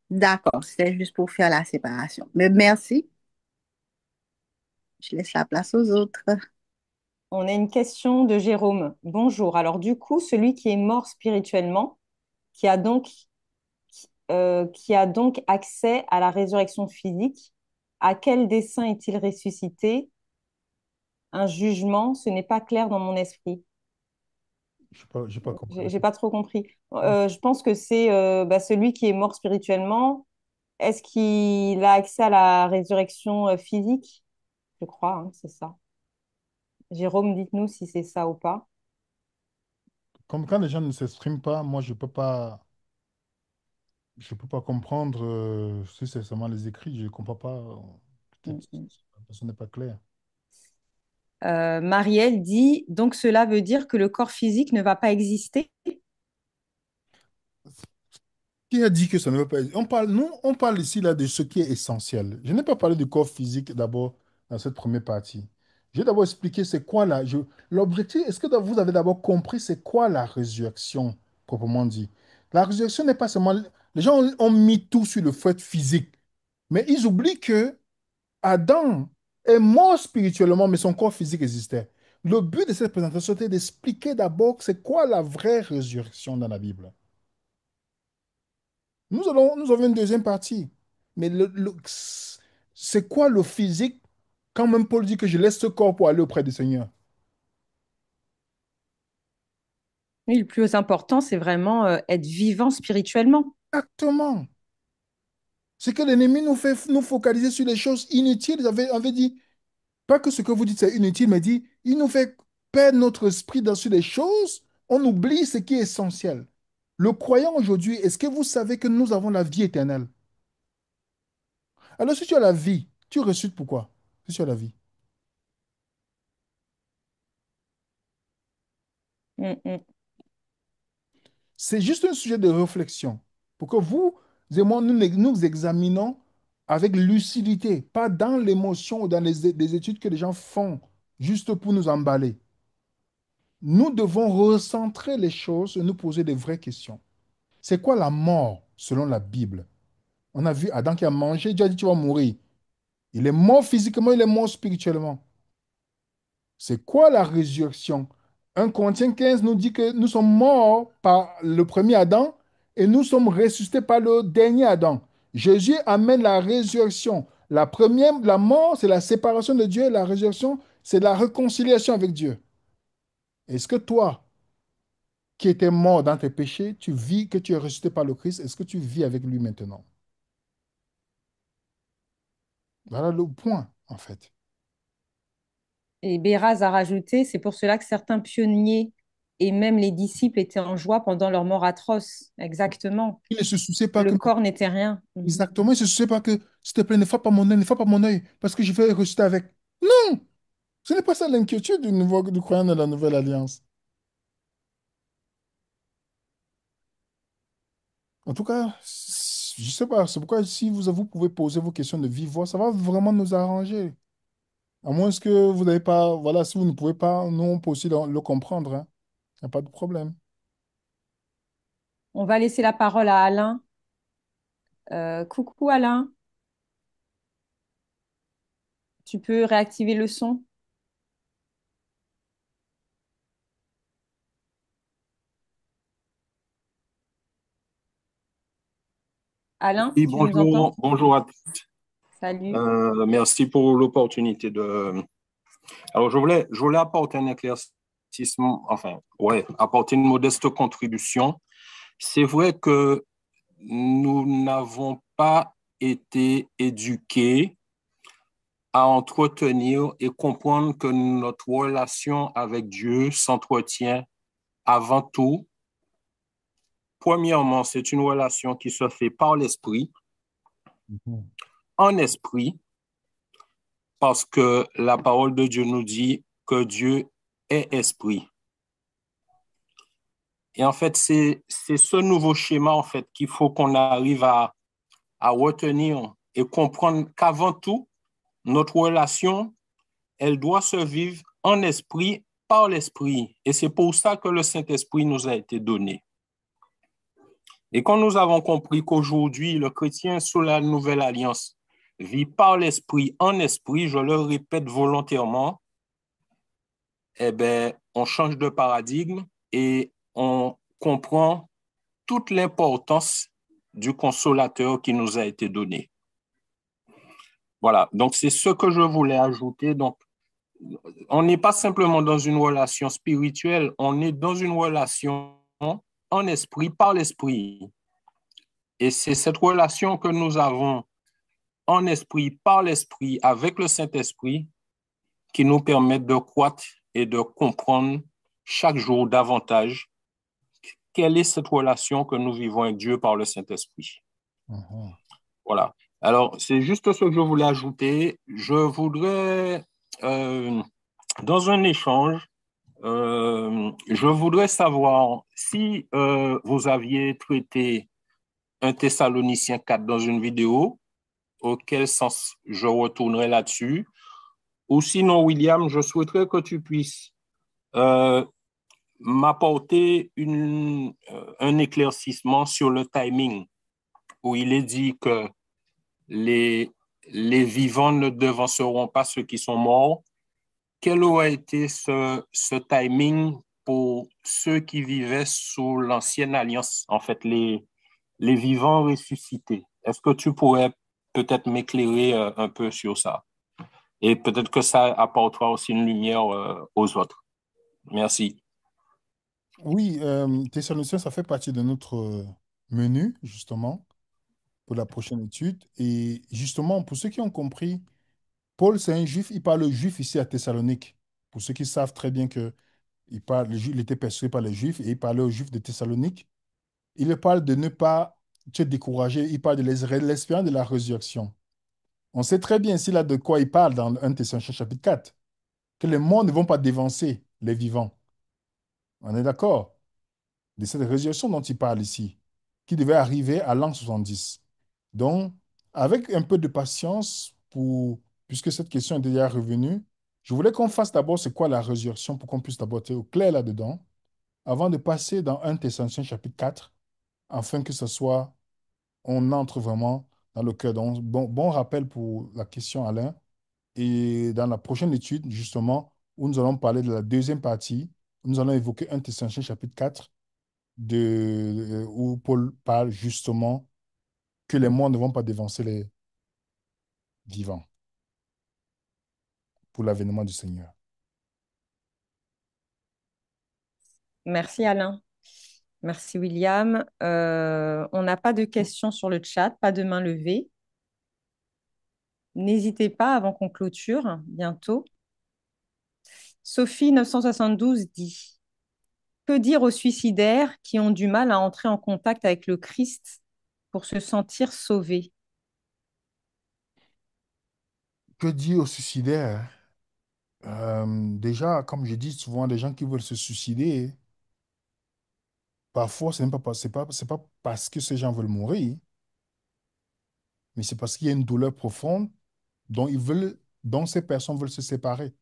D'accord, c'était juste pour faire la séparation. Mais merci, je laisse la place aux autres. On a une question de Jérôme. Bonjour. Alors du coup, celui qui est mort spirituellement, qui a donc, qui a donc accès à la résurrection physique, à quel dessein est-il ressuscité? Un jugement, ce n'est pas clair dans mon esprit. J'ai pas compris la J'ai pas question. trop compris. Je pense que c'est celui qui est mort spirituellement. Est-ce qu'il a accès à la résurrection physique? Je crois, hein, c'est ça. Jérôme, dites-nous si c'est ça ou pas. Comme quand les gens ne s'expriment pas, moi, je peux pas comprendre si c'est seulement les écrits. Je comprends pas. Mm, Peut-être que mm. la personne n'est pas claire. Marielle dit, donc cela veut dire que le corps physique ne va pas exister? Qui a dit que ça ne veut pas... Nous, on parle ici là, de ce qui est essentiel. Je n'ai pas parlé du corps physique d'abord dans cette première partie. J'ai d'abord expliqué c'est quoi là. L'objectif, est-ce que vous avez d'abord compris c'est quoi la résurrection, proprement dit? La résurrection n'est pas seulement... Les gens ont mis tout sur le fait physique, mais ils oublient que Adam est mort spirituellement, mais son corps physique existait. Le but de cette présentation était d'expliquer d'abord c'est quoi la vraie résurrection dans la Bible. Nous avons une deuxième partie. Mais c'est quoi le physique quand même Paul dit que je laisse ce corps pour aller auprès du Seigneur? Oui, le plus important, c'est vraiment être vivant spirituellement. Exactement. C'est que l'ennemi nous fait nous focaliser sur les choses inutiles. On avait dit, pas que ce que vous dites c'est inutile, mais dit, il nous fait perdre notre esprit sur les choses. On oublie ce qui est essentiel. Le croyant aujourd'hui, est-ce que vous savez que nous avons la vie éternelle? Alors si tu as la vie, tu ressuscites pourquoi? Si tu as la vie. Mm, mm. C'est juste un sujet de réflexion pour que vous et moi, nous examinons avec lucidité, pas dans l'émotion ou dans les études que les gens font juste pour nous emballer. Nous devons recentrer les choses et nous poser des vraies questions. C'est quoi la mort selon la Bible? On a vu Adam qui a mangé, Dieu a dit tu vas mourir. Il est mort physiquement, il est mort spirituellement. C'est quoi la résurrection? 1 Corinthiens 15 nous dit que nous sommes morts par le premier Adam et nous sommes ressuscités par le dernier Adam. Jésus amène la résurrection. La première, la mort, c'est la séparation de Dieu. La résurrection, c'est la réconciliation avec Dieu. Est-ce que toi, qui étais mort dans tes péchés, tu vis que tu es ressuscité par le Christ? Est-ce que tu vis avec lui maintenant? Voilà le point, en fait. Et Béraz a rajouté, c'est pour cela que certains pionniers et même les disciples étaient en joie pendant leur mort atroce. Exactement. Il ne se souciait pas Le que corps n'était rien. Mhm. exactement, je ne sais pas que, s'il te plaît, ne frappe pas mon œil, ne frappe pas mon œil, parce que je vais rester avec. Non, ce n'est pas ça l'inquiétude du croyant de la nouvelle alliance. En tout cas, je ne sais pas, c'est pourquoi si vous pouvez poser vos questions de vive voix, ça va vraiment nous arranger. À moins que vous n'avez pas, voilà, si vous ne pouvez pas, nous, on peut aussi le comprendre, hein. Il n'y a pas de problème. On va laisser la parole à Alain. Coucou Alain, tu peux réactiver le son? Alain, Oui, tu nous entends? bonjour à tous. Salut. Merci pour l'opportunité de. Alors, je voulais apporter un éclaircissement, enfin, ouais, apporter une modeste contribution. C'est vrai que nous n'avons pas été éduqués à entretenir et comprendre que notre relation avec Dieu s'entretient avant tout. Premièrement, c'est une relation qui se fait par l'esprit, Mhm. en esprit, parce que la parole de Dieu nous dit que Dieu est esprit. Et en fait, c'est ce nouveau schéma en fait qu'il faut qu'on arrive à retenir et comprendre qu'avant tout, notre relation, elle doit se vivre en esprit, par l'esprit. Et c'est pour ça que le Saint-Esprit nous a été donné. Et quand nous avons compris qu'aujourd'hui, le chrétien sous la nouvelle alliance vit par l'esprit, en esprit, je le répète volontairement, eh bien, on change de paradigme et on comprend toute l'importance du consolateur qui nous a été donné. Voilà, donc c'est ce que je voulais ajouter. Donc, on n'est pas simplement dans une relation spirituelle, on est dans une relation en esprit, par l'esprit. Et c'est cette relation que nous avons en esprit, par l'esprit, avec le Saint-Esprit, qui nous permet de croître et de comprendre chaque jour davantage quelle est cette relation que nous vivons avec Dieu par le Saint-Esprit. Mhm. Voilà. Alors, c'est juste ce que je voulais ajouter. Je voudrais, euh, dans un échange, je voudrais savoir si vous aviez traité un Thessaloniciens 4 dans une vidéo, auquel sens je retournerai là-dessus. Ou sinon, William, je souhaiterais que tu puisses euh, m'apporter un éclaircissement sur le timing, où il est dit que les, les vivants ne devanceront pas ceux qui sont morts. Quel aurait été ce timing pour ceux qui vivaient sous l'ancienne alliance, en fait, les vivants ressuscités? Est-ce que tu pourrais peut-être m'éclairer un peu sur ça? Et peut-être que ça apportera aussi une lumière aux autres. Merci. Oui, Thessaloniciens, ça fait partie de notre menu, justement, pour la prochaine étude. Et justement, pour ceux qui ont compris, Paul, c'est un juif, il parle juif ici à Thessalonique. Pour ceux qui savent très bien que il était persuadé par les juifs et il parlait aux juifs de Thessalonique. Il parle de ne pas te décourager, il parle de l'espérance de la résurrection. On sait très bien ici là de quoi il parle dans 1 Thessaloniciens chapitre 4, que les morts ne vont pas dévancer les vivants. On est d'accord? De cette résurrection dont il parle ici, qui devait arriver à l'an 70. Donc, avec un peu de patience, puisque cette question est déjà revenue, je voulais qu'on fasse d'abord c'est quoi la résurrection pour qu'on puisse d'abord être au clair là-dedans, avant de passer dans 1 Thessaloniciens chapitre 4, afin que ce soit, on entre vraiment dans le cœur. Donc, bon rappel pour la question, Alain. Et dans la prochaine étude, justement, où nous allons parler de la deuxième partie, nous allons évoquer 1 Thessaloniciens chapitre 4 où Paul parle justement que les morts ne vont pas dévancer les vivants pour l'avènement du Seigneur. Merci Alain. Merci William. On n'a pas de questions sur le chat, pas de main levée. N'hésitez pas avant qu'on clôture bientôt. Sophie 972 dit, que dire aux suicidaires qui ont du mal à entrer en contact avec le Christ pour se sentir sauvés? Que dit aux suicidaires? Déjà, comme je dis souvent, des gens qui veulent se suicider, parfois, ce n'est pas, c'est pas parce que ces gens veulent mourir, mais c'est parce qu'il y a une douleur profonde dont ces personnes veulent se séparer.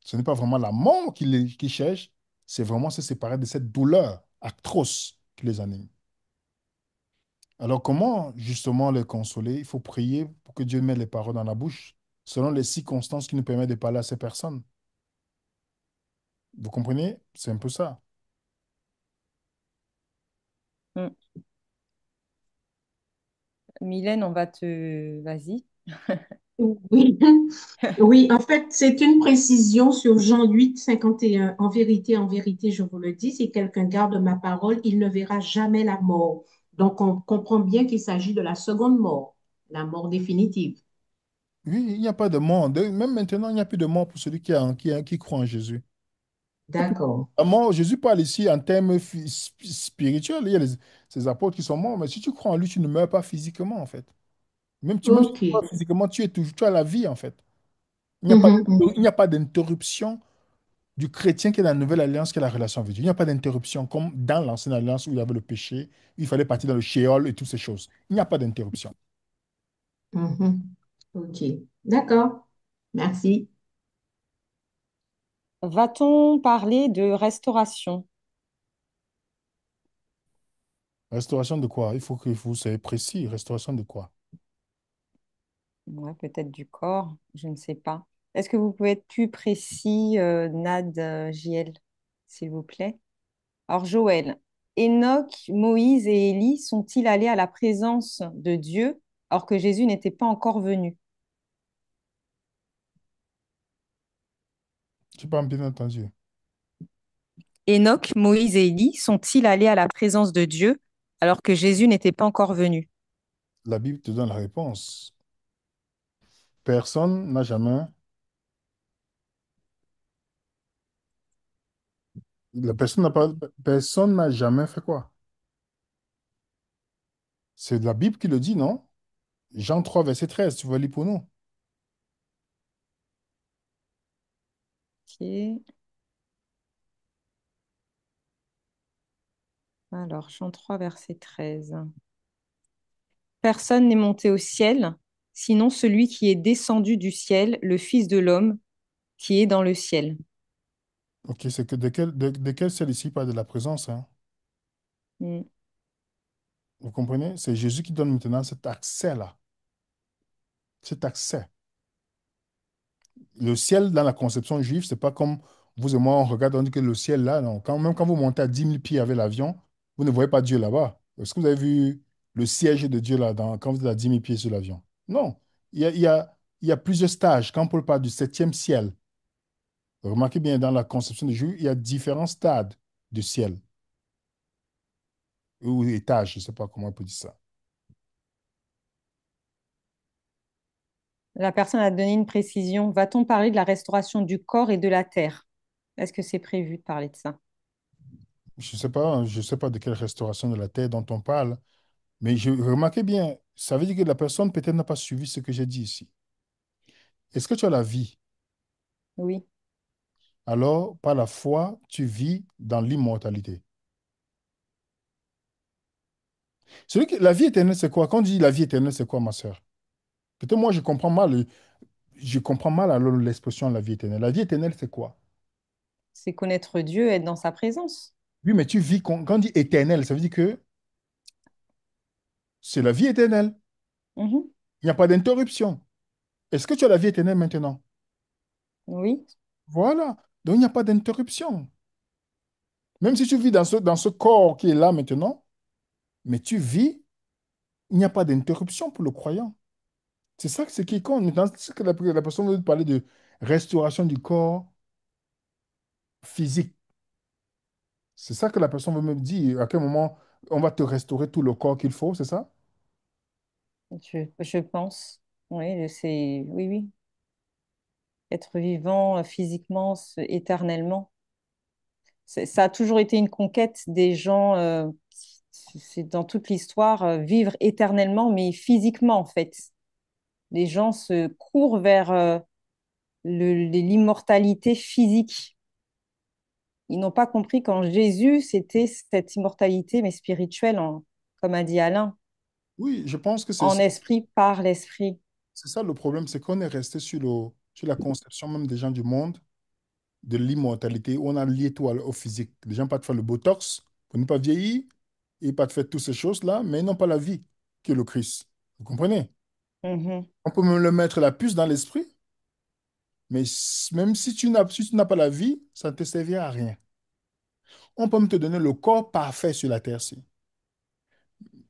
Ce n'est pas vraiment la mort qui cherchent, c'est vraiment se séparer de cette douleur atroce qui les anime. Alors, comment justement les consoler? Il faut prier pour que Dieu mette les paroles dans la bouche, selon les circonstances qui nous permettent de parler à ces personnes. Vous comprenez? C'est un peu ça. Hmm. Mylène, on va te... Vas-y. Oui, oui, en fait, c'est une précision sur Jean 8, 51. En vérité, je vous le dis, si quelqu'un garde ma parole, il ne verra jamais la mort. Donc, on comprend bien qu'il s'agit de la seconde mort, la mort définitive. Oui, il n'y a pas de mort. Même maintenant, il n'y a plus de mort pour celui qui croit en Jésus. Il n'y a plus de D'accord. mort. Jésus parle ici en termes spirituels. Il y a ces apôtres qui sont morts, mais si tu crois en lui, tu ne meurs pas physiquement, en fait. Même si OK. tu meurs physiquement, tu es toujours, tu as la vie, en fait. Mhm, Il mhm, n'y a pas d'interruption du chrétien qui est dans la nouvelle alliance, qui est la relation avec Dieu. Il n'y a pas d'interruption comme dans l'ancienne alliance où il y avait le péché, où il fallait partir dans le shéol et toutes ces choses. Il n'y a pas d'interruption. mhm. OK. D'accord. Merci. Va-t-on parler de restauration? Restauration de quoi? Il faut que vous soyez précis. Restauration de quoi? Ouais, peut-être du corps, je ne sais pas. Est-ce que vous pouvez être plus précis, Nad JL, s'il vous plaît? Alors, Joël, Enoch, Moïse et Élie sont-ils allés à la présence de Dieu alors que Jésus n'était pas encore venu? Je n'ai pas bien entendu. Enoch, Moïse et Élie sont-ils allés à la présence de Dieu alors que Jésus n'était pas encore venu? La Bible te donne la réponse. Personne n'a jamais, la personne n'a pas, personne n'a jamais fait quoi? C'est la Bible qui le dit, non? Jean 3 verset 13. Tu vas lire pour nous. Ok. Alors, Jean 3, verset 13. Personne n'est monté au ciel, sinon celui qui est descendu du ciel, le Fils de l'homme, qui est dans le ciel. Ok, c'est que de quel ciel ici parle de la présence, hein? Hmm. Vous comprenez? C'est Jésus qui donne maintenant cet accès-là. Cet accès. Le ciel, dans la conception juive, c'est pas comme vous et moi, on regarde, on dit que le ciel, là, non. Même quand vous montez à 10 000 pieds avec l'avion, vous ne voyez pas Dieu là-bas. Est-ce que vous avez vu le siège de Dieu là, quand vous êtes à 10 000 pieds sur l'avion? Non. Il y a plusieurs stages. Quand Paul parle du septième ciel, remarquez bien, dans la conception de Juif, il y a différents stades de ciel ou étages, je ne sais pas comment on peut dire ça. La personne a donné une précision. Va-t-on parler de la restauration du corps et de la terre? Est-ce que c'est prévu de parler de ça? Je sais pas de quelle restauration de la terre dont on parle, mais remarquez bien, ça veut dire que la personne peut-être n'a pas suivi ce que j'ai dit ici. Est-ce que tu as la vie? Oui. alors par la foi, tu vis dans l'immortalité. La vie éternelle, c'est quoi? Quand on dit la vie éternelle, c'est quoi, ma sœur? Peut-être moi, je comprends mal alors l'expression la vie éternelle. La vie éternelle, c'est quoi? C'est connaître Dieu, être dans sa présence. Oui, mais tu vis, quand on dit éternel, ça veut dire que c'est la vie éternelle. Mhm. Il n'y a pas d'interruption. Est-ce que tu as la vie éternelle maintenant? Oui. Voilà. Donc, il n'y a pas d'interruption. Même si tu vis dans ce corps qui est là maintenant, mais tu vis, il n'y a pas d'interruption pour le croyant. C'est ça que c'est qui compte. Maintenant, c'est que la personne veut parler de restauration du corps physique. C'est ça que la personne veut me dire. À quel moment on va te restaurer tout le corps qu'il faut, c'est ça? Je pense. Oui, oui, oui. Être vivant physiquement, éternellement. Ça a toujours été une conquête des gens. C'est dans toute l'histoire, vivre éternellement, mais physiquement, en fait. Les gens se courent vers l'immortalité physique. Ils n'ont pas compris qu'en Jésus, c'était cette immortalité, mais spirituelle, comme a dit Alain, Oui, je pense que c'est en esprit par l'esprit. c'est ça le problème, c'est qu'on est resté sur la conception même des gens du monde de l'immortalité. On a lié tout au physique. Les gens peuvent faire le botox pour ne pas vieillir, et pas faire toutes ces choses-là, mais ils n'ont pas la vie qui est le Christ. Vous comprenez? Mhm, On peut même le mettre la puce dans l'esprit, mais même si tu n'as pas la vie, ça ne te servira à rien. On peut même te donner le corps parfait sur la terre-ci.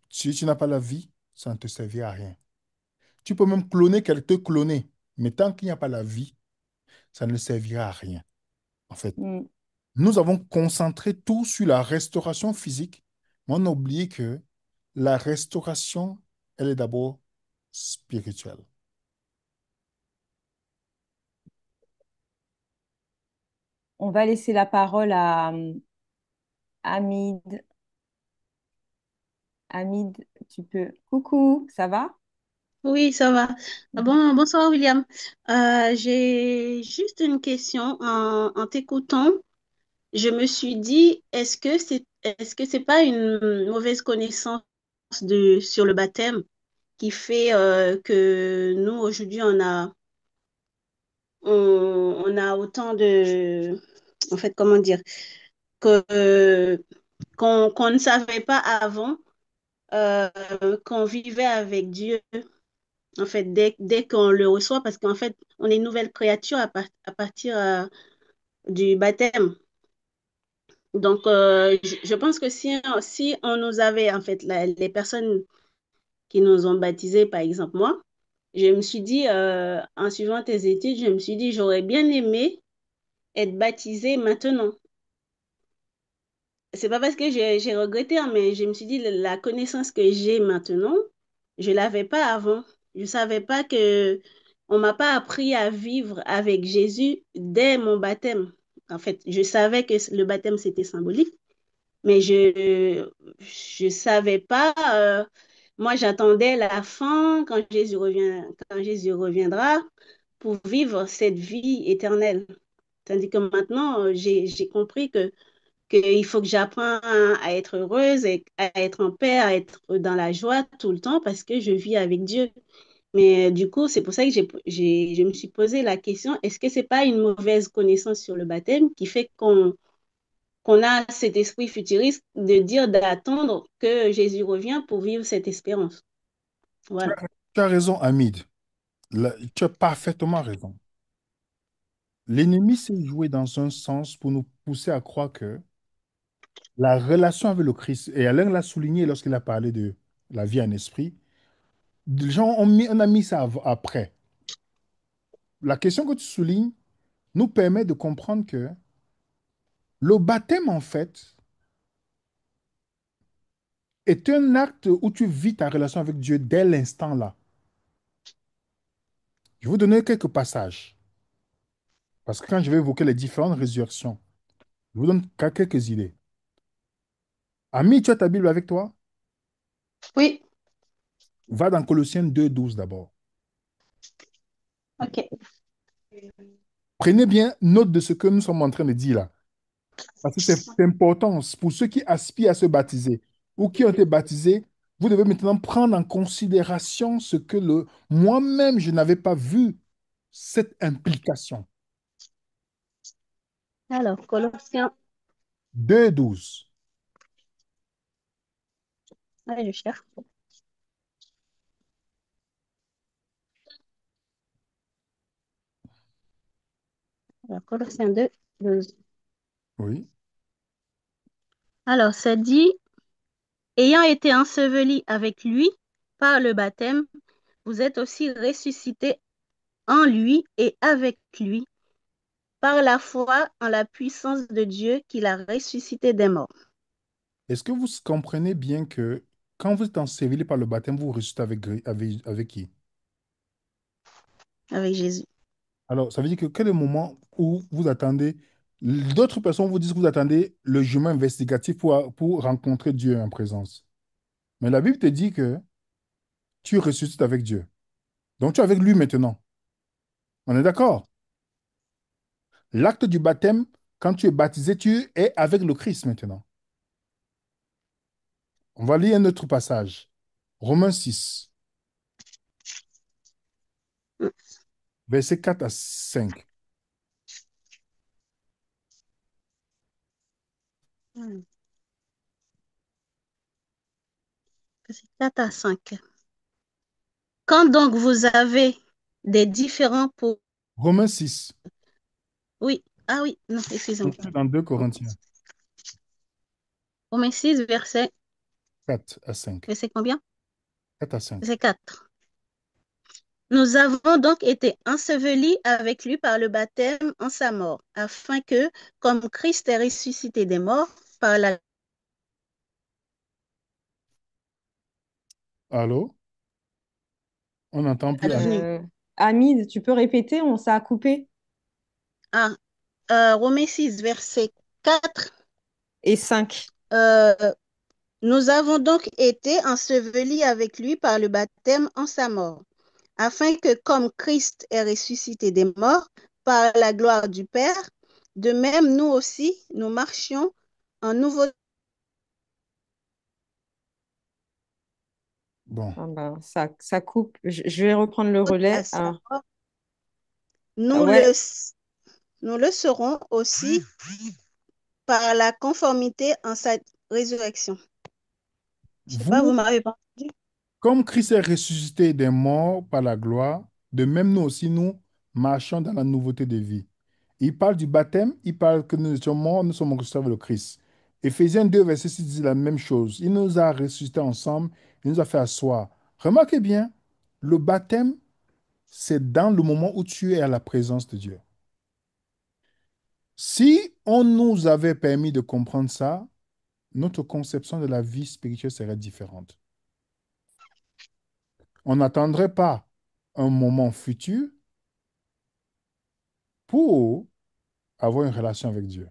Si tu n'as pas la vie, ça ne te servira à rien. Tu peux même te cloner, mais tant qu'il n'y a pas la vie, ça ne servira à rien, en fait. mm. Nous avons concentré tout sur la restauration physique, mais on a oublié que la restauration, elle est d'abord spirituelle. On va laisser la parole à Hamid. Hamid, tu peux. Coucou, ça va? Oui, ça va. Bon, bonsoir William. J'ai juste une question. En t'écoutant, je me suis dit, est-ce que c'est pas une mauvaise connaissance sur le baptême qui fait que nous aujourd'hui on a autant de, en fait, comment dire, que qu'on ne savait pas avant euh, qu'on vivait avec Dieu. En fait, dès qu'on le reçoit, parce qu'en fait, on est une nouvelle créature à partir du baptême. Donc, je pense que si on nous avait, en fait, les personnes qui nous ont baptisés, par exemple moi, je me suis dit, en suivant tes études, je me suis dit, j'aurais bien aimé être baptisée maintenant. C'est pas parce que j'ai regretté, hein, mais je me suis dit, la connaissance que j'ai maintenant, je l'avais pas avant. Je savais pas que on m'a pas appris à vivre avec Jésus dès mon baptême. En fait, je savais que le baptême c'était symbolique, mais je savais pas. Moi, j'attendais la fin quand Jésus reviendra pour vivre cette vie éternelle. Tandis que maintenant, j'ai compris qu'il faut que j'apprenne à être heureuse, et à être en paix, à être dans la joie tout le temps parce que je vis avec Dieu. Mais du coup, c'est pour ça que je me suis posé la question, est-ce que c'est pas une mauvaise connaissance sur le baptême qui fait qu'on a cet esprit futuriste de dire d'attendre que Jésus revienne pour vivre cette espérance? Voilà. Tu as raison, Hamid. Tu as parfaitement raison. L'ennemi s'est joué dans un sens pour nous pousser à croire que la relation avec le Christ, et Alain l'a souligné lorsqu'il a parlé de la vie en esprit, les gens on a mis ça après. La question que tu soulignes nous permet de comprendre que le baptême, en fait, est un acte où tu vis ta relation avec Dieu dès l'instant là. Je vais vous donner quelques passages, parce que quand je vais évoquer les différentes résurrections, je vous donne quelques idées. Ami, tu as ta Bible avec toi? Oui, Va dans Colossiens 2:12 d'abord. ok. Prenez bien note de ce que nous sommes en train de dire là. Parce que c'est important pour ceux qui aspirent à se baptiser ou qui ont été baptisés. Vous devez maintenant prendre en considération ce que moi-même, je n'avais pas vu, cette implication. Alors, Colossiens, 2:12. allez, je cherche. Alors, Colossiens 2, 12. Oui. Alors, ça dit, ayant été ensevelis avec lui par le baptême, vous êtes aussi ressuscités en lui et avec lui par la foi en la puissance de Dieu qui l'a ressuscité des morts, Est-ce que vous comprenez bien que quand vous êtes enseveli par le baptême, vous ressuscitez avec qui? avec Jésus. Alors, ça veut dire que quel est le moment où vous attendez, d'autres personnes vous disent que vous attendez le jugement investigatif pour rencontrer Dieu en présence. Mais la Bible te dit que tu ressuscites avec Dieu. Donc, tu es avec lui maintenant. On est d'accord? L'acte du baptême, quand tu es baptisé, tu es avec le Christ maintenant. On va lire un autre passage. Romains 6, versets 4 à 5. Hmm. Verset 4 à 5. Quand donc vous avez des différends pour... Romains 6, Oui, ah oui, non, excusez-moi. dans 2 Corinthiens Romains 6, verset, 4 à 5. verset combien? 4 à 5. Verset 4. Nous avons donc été ensevelis avec lui par le baptême en sa mort, afin que, comme Christ est ressuscité des morts, par la... Allô? On n'entend plus. Continue. Hamid, tu peux répéter? Ça a coupé. Ah, Romains 6, verset 4. Et 5. euh, Nous avons donc été ensevelis avec lui par le baptême en sa mort, afin que, comme Christ est ressuscité des morts par la gloire du Père, de même nous aussi, nous marchions en nouveau. Bon. Ah ben, ça coupe. Je vais reprendre le À relais. sa Ah, mort. ah Nous ouais, le, nous le serons aussi par la conformité en sa résurrection. Je sais pas, vous Vous, m'avez pas entendu? comme Christ est ressuscité des morts par la gloire, de même nous aussi, nous marchons dans la nouveauté de vie. Il parle du baptême, il parle que nous étions morts, nous sommes ressuscités avec le Christ. Éphésiens 2, verset 6 dit la même chose. Il nous a ressuscités ensemble, il nous a fait asseoir. Remarquez bien, le baptême, c'est dans le moment où tu es à la présence de Dieu. Si on nous avait permis de comprendre ça, notre conception de la vie spirituelle serait différente. On n'attendrait pas un moment futur pour avoir une relation avec Dieu.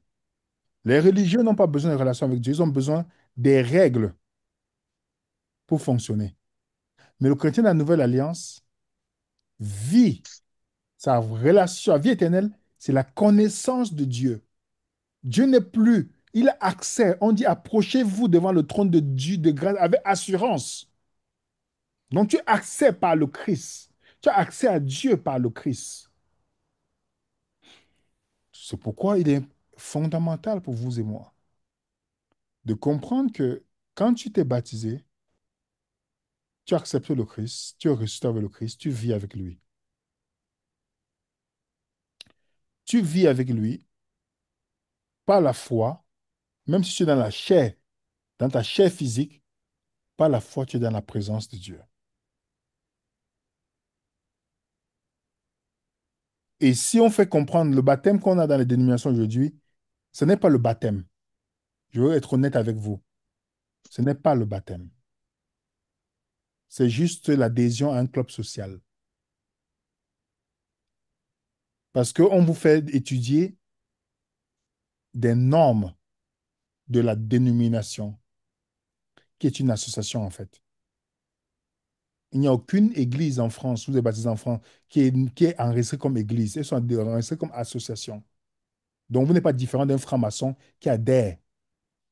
Les religieux n'ont pas besoin de relation avec Dieu, ils ont besoin des règles pour fonctionner. Mais le chrétien de la Nouvelle Alliance vit sa relation, sa vie éternelle, c'est la connaissance de Dieu. Dieu n'est plus, il a accès. On dit approchez-vous devant le trône de Dieu de grâce avec assurance. Donc tu as accès par le Christ. Tu as accès à Dieu par le Christ. C'est pourquoi il est fondamental pour vous et moi de comprendre que quand tu t'es baptisé, tu as accepté le Christ, tu es ressuscité avec le Christ, tu vis avec lui. Tu vis avec lui par la foi, même si tu es dans la chair, dans ta chair physique, par la foi, tu es dans la présence de Dieu. Et si on fait comprendre le baptême qu'on a dans les dénominations aujourd'hui, ce n'est pas le baptême. Je veux être honnête avec vous. Ce n'est pas le baptême. C'est juste l'adhésion à un club social. Parce qu'on vous fait étudier des normes de la dénomination, qui est une association en fait. Il n'y a aucune église en France, vous êtes baptisés en France, qui est enregistrée comme église. Elles sont enregistrées comme association. Donc, vous n'êtes pas différent d'un franc-maçon qui adhère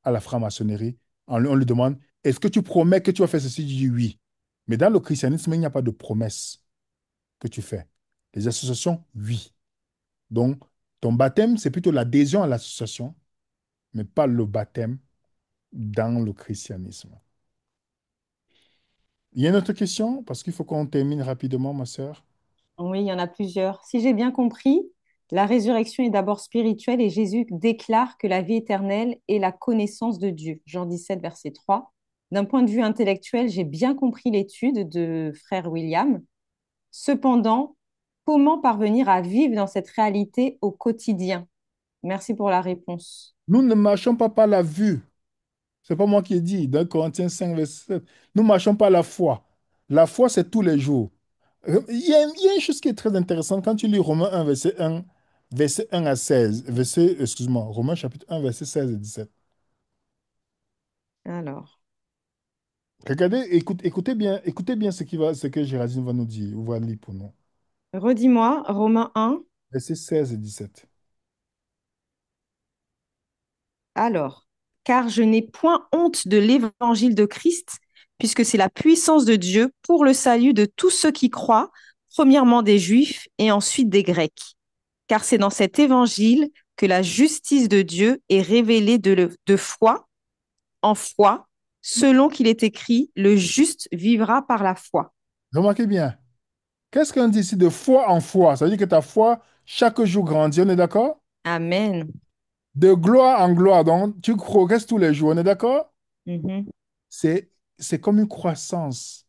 à la franc-maçonnerie. On lui demande, est-ce que tu promets que tu vas faire ceci? Tu dis oui. Mais dans le christianisme, il n'y a pas de promesse que tu fais. Les associations, oui. Donc, ton baptême, c'est plutôt l'adhésion à l'association, mais pas le baptême dans le christianisme. Il y a une autre question, parce qu'il faut qu'on termine rapidement, ma sœur. Oui, il y en a plusieurs. Si j'ai bien compris, la résurrection est d'abord spirituelle et Jésus déclare que la vie éternelle est la connaissance de Dieu. Jean 17, verset 3. D'un point de vue intellectuel, j'ai bien compris l'étude de frère William. Cependant, comment parvenir à vivre dans cette réalité au quotidien? Merci pour la réponse. Nous ne marchons pas par la vue. C'est pas moi qui ai dit, dans Corinthiens 5, verset 7. Nous ne marchons pas la foi. La foi, c'est tous les jours. Il y a une chose qui est très intéressante quand tu lis Romains 1, verset 1 à 16, excuse-moi, Romains chapitre 1, verset 16 et 17. Alors, Regardez, écoutez bien ce que Géraldine va nous dire, ou va lire pour nous. redis-moi, Romains 1. Verset 16 et 17. Alors, car je n'ai point honte de l'évangile de Christ, puisque c'est la puissance de Dieu pour le salut de tous ceux qui croient, premièrement des Juifs et ensuite des Grecs. Car c'est dans cet évangile que la justice de Dieu est révélée de foi en foi, selon qu'il est écrit, le juste vivra par la foi. Remarquez bien, qu'est-ce qu'on dit ici de foi en foi? Ça veut dire que ta foi, chaque jour grandit, on est d'accord? Amen. De gloire en gloire, donc tu progresses tous les jours, on est d'accord? Mhm. C'est comme une croissance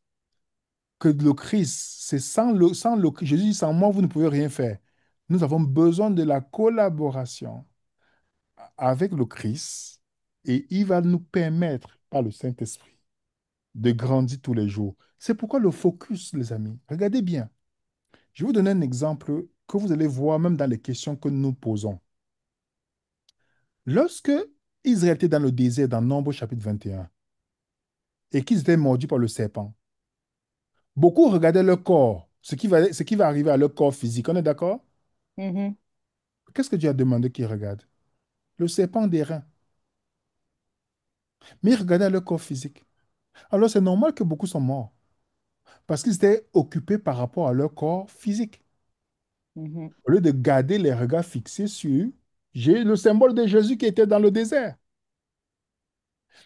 que le Christ, c'est sans le Jésus dit, sans moi, vous ne pouvez rien faire. Nous avons besoin de la collaboration avec le Christ et il va nous permettre, par le Saint-Esprit, de grandir tous les jours. C'est pourquoi le focus, les amis, regardez bien. Je vais vous donner un exemple que vous allez voir même dans les questions que nous posons. Lorsque Israël était dans le désert, dans Nombre chapitre 21, et qu'ils étaient mordus par le serpent, beaucoup regardaient leur corps, ce qui va arriver à leur corps physique. On est d'accord? Mhm. Qu'est-ce que Dieu a demandé qu'ils regardent? Le serpent des reins. Mais ils regardaient leur corps physique. Alors c'est normal que beaucoup sont morts, parce qu'ils étaient occupés par rapport à leur corps physique. Mhm. Au lieu de garder les regards fixés sur le symbole de Jésus qui était dans le désert.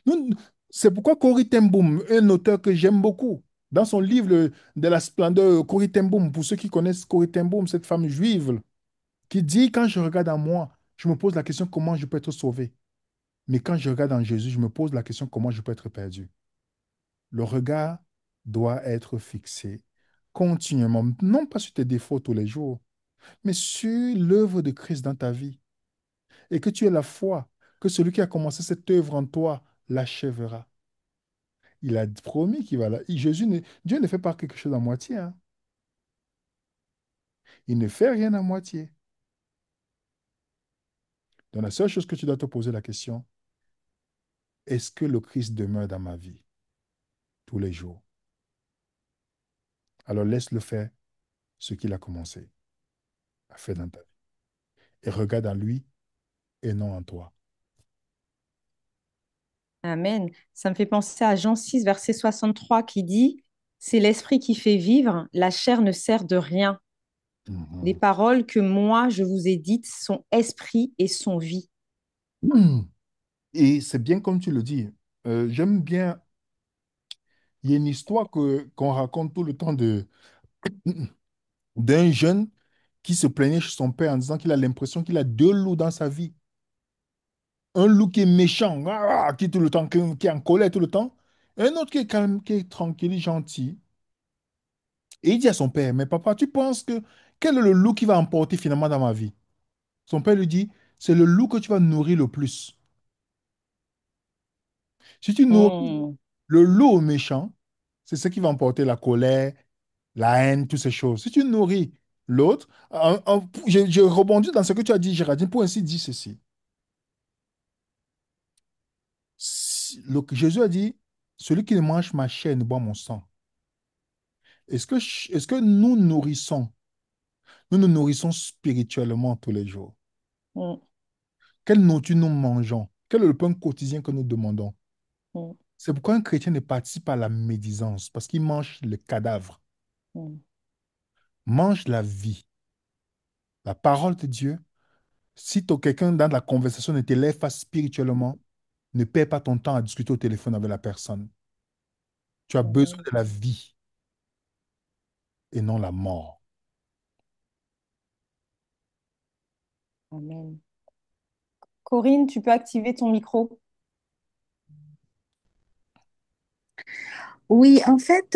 Nous- C'est pourquoi Corrie ten Boom, un auteur que j'aime beaucoup, dans son livre de la splendeur, Corrie ten Boom, pour ceux qui connaissent Corrie ten Boom, cette femme juive, qui dit, quand je regarde en moi, je me pose la question comment je peux être sauvé. Mais quand je regarde en Jésus, je me pose la question comment je peux être perdu. Le regard doit être fixé continuellement, non pas sur tes défauts tous les jours, mais sur l'œuvre de Christ dans ta vie. Et que tu aies la foi que celui qui a commencé cette œuvre en toi l'achèvera. Il a promis qu'il va là. Dieu ne fait pas quelque chose à moitié, hein. Il ne fait rien à moitié. Donc la seule chose que tu dois te poser la question, est-ce que le Christ demeure dans ma vie tous les jours? Alors laisse-le faire ce qu'il a commencé à faire dans ta vie. Et regarde en lui et non en toi. Amen. Ça me fait penser à Jean 6, verset 63, qui dit, c'est l'esprit qui fait vivre, la chair ne sert de rien. Les Mhm. paroles que moi je vous ai dites sont esprit et sont vie. Mhm. Et c'est bien comme tu le dis. J'aime bien, il y a une histoire qu'on raconte tout le temps d'un jeune qui se plaignait chez son père en disant qu'il a l'impression qu'il a deux loups dans sa vie. Un loup qui est méchant, qui est tout le temps, qui est en colère tout le temps. Et un autre qui est calme, qui est tranquille, gentil. Et il dit à son père, mais papa, tu penses que quel est le loup qui va emporter finalement dans ma vie? Son père lui dit, c'est le loup que tu vas nourrir le plus. Si tu nourris Hmm. le loup méchant, c'est ce qui va emporter la colère, la haine, toutes ces choses. Si tu nourris l'autre, je rebondis dans ce que tu as dit, Géraldine, pour ainsi dire ceci. Jésus a dit, celui qui ne mange ma chair ne boit mon sang. est-ce que nous nous nourrissons spirituellement tous les jours? Mm, Quelle nourriture nous mangeons? Quel est le pain quotidien que nous demandons? mm, C'est pourquoi un chrétien ne participe pas à la médisance, parce qu'il mange le cadavre, mm. mange la vie, la parole de Dieu. Si quelqu'un dans la conversation ne t'élève pas spirituellement, ne perds pas ton temps à discuter au téléphone avec la personne. Tu as besoin Amen. de la vie et non la mort. Amen. Corinne, tu peux activer ton micro. Oui, en fait,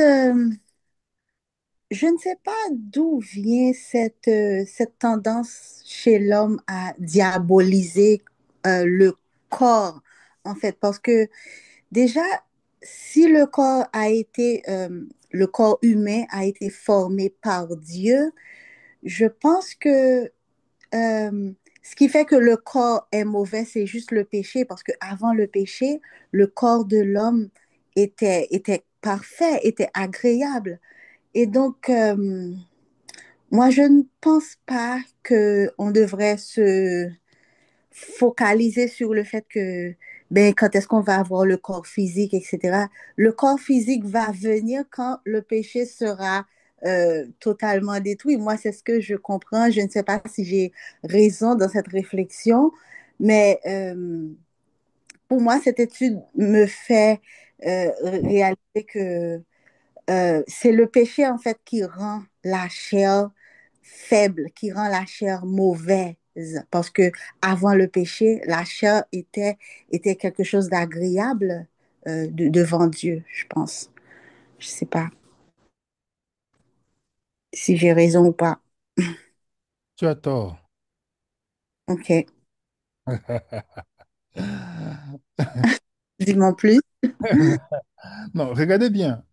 je ne sais pas d'où vient cette tendance chez l'homme à diaboliser le corps, en fait, parce que déjà, si le corps humain a été formé par Dieu, je pense que ce qui fait que le corps est mauvais, c'est juste le péché, parce qu'avant le péché, le corps de l'homme était parfait, était agréable. Et donc, moi, je ne pense pas qu'on devrait se focaliser sur le fait que, ben, quand est-ce qu'on va avoir le corps physique, etc. Le corps physique va venir quand le péché sera totalement détruit. Moi, c'est ce que je comprends. Je ne sais pas si j'ai raison dans cette réflexion, mais pour moi, cette étude me fait réaliser que c'est le péché en fait qui rend la chair faible, qui rend la chair mauvaise. Parce que avant le péché, la chair était quelque chose d'agréable devant Dieu, je pense. Je sais pas si j'ai raison ou pas. Tu as tort. Ok. Dis-moi plus. Non, regardez bien.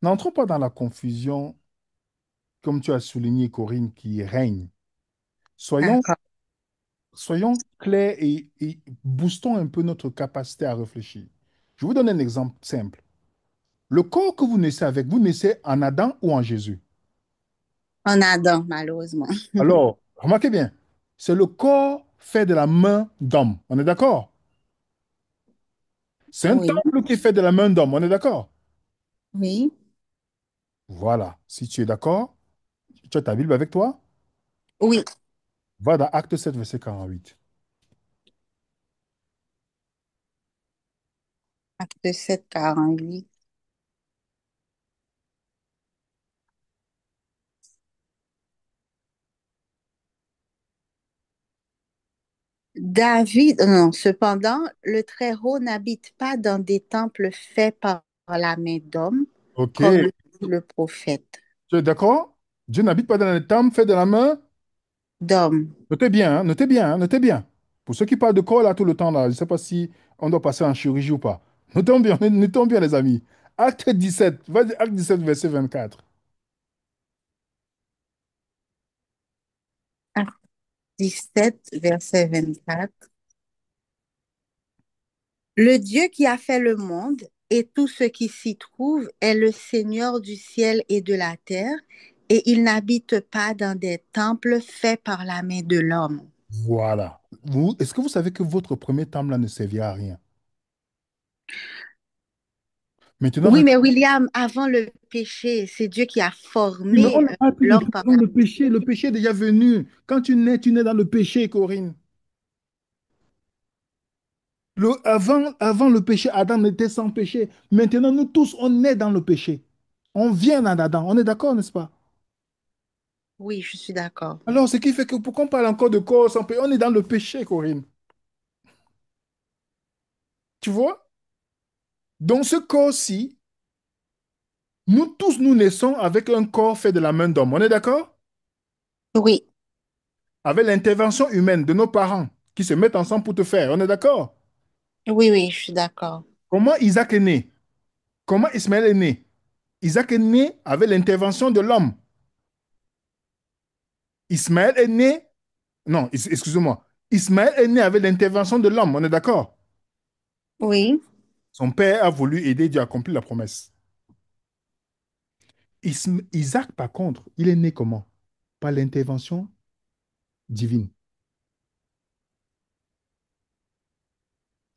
N'entrons pas dans la confusion, comme tu as souligné, Corinne, qui règne. Soyons, D'accord. soyons clairs et boostons un peu notre capacité à réfléchir. Je vous donne un exemple simple. Le corps que vous naissez avec, vous naissez en Adam ou en Jésus? En Adam, malheureusement. Alors, remarquez bien, c'est le corps fait de la main d'homme. On est d'accord? C'est un Oui, temple qui est fait de la main d'homme. On est d'accord? oui, Voilà. Si tu es d'accord, tu as ta Bible avec toi? oui. Va dans Acte 7, verset 48. Acte 7, 48. David, non, cependant, le Très-Haut n'habite pas dans des temples faits par la main d'homme, OK. comme le dit le prophète. Tu es d'accord? Dieu n'habite pas dans les temples faits de la main. D'homme. Notez bien, hein, notez bien, hein, notez bien. Pour ceux qui parlent de corps là tout le temps, là, je ne sais pas si on doit passer en chirurgie ou pas. Notons bien, les amis. Acte 17, vas-y, Acte 17, verset 24. Acte 17, verset 24. Le Dieu qui a fait le monde et tout ce qui s'y trouve est le Seigneur du ciel et de la terre, et il n'habite pas dans des temples faits par la main de l'homme. Voilà. Est-ce que vous savez que votre premier temple là ne servira à rien? Maintenant, Oui, mais William, avant le péché, c'est Dieu qui a oui, mais on formé n'a pas pu l'homme par dans la le main de péché. Le péché est déjà venu. Quand tu nais dans le péché, Corinne. Avant le péché, Adam était sans péché. Maintenant, nous tous, on est dans le péché. On vient en Adam. On est d'accord, n'est-ce pas? Oui, je suis d'accord. Alors, ce qui fait que pourquoi on parle encore de corps sans péché? On est dans le péché, Corinne. Tu vois? Dans ce corps-ci, nous tous, nous naissons avec un corps fait de la main d'homme. On est d'accord? Oui, Avec l'intervention humaine de nos parents qui se mettent ensemble pour te faire. On est d'accord? oui, oui, je suis d'accord. Comment Isaac est né? Comment Ismaël est né? Isaac est né avec l'intervention de l'homme. Ismaël est né. Non, excusez-moi. Ismaël est né avec l'intervention de l'homme. On est d'accord? Oui, Son père a voulu aider Dieu à accomplir la promesse. Isaac, par contre, il est né comment? Par l'intervention divine.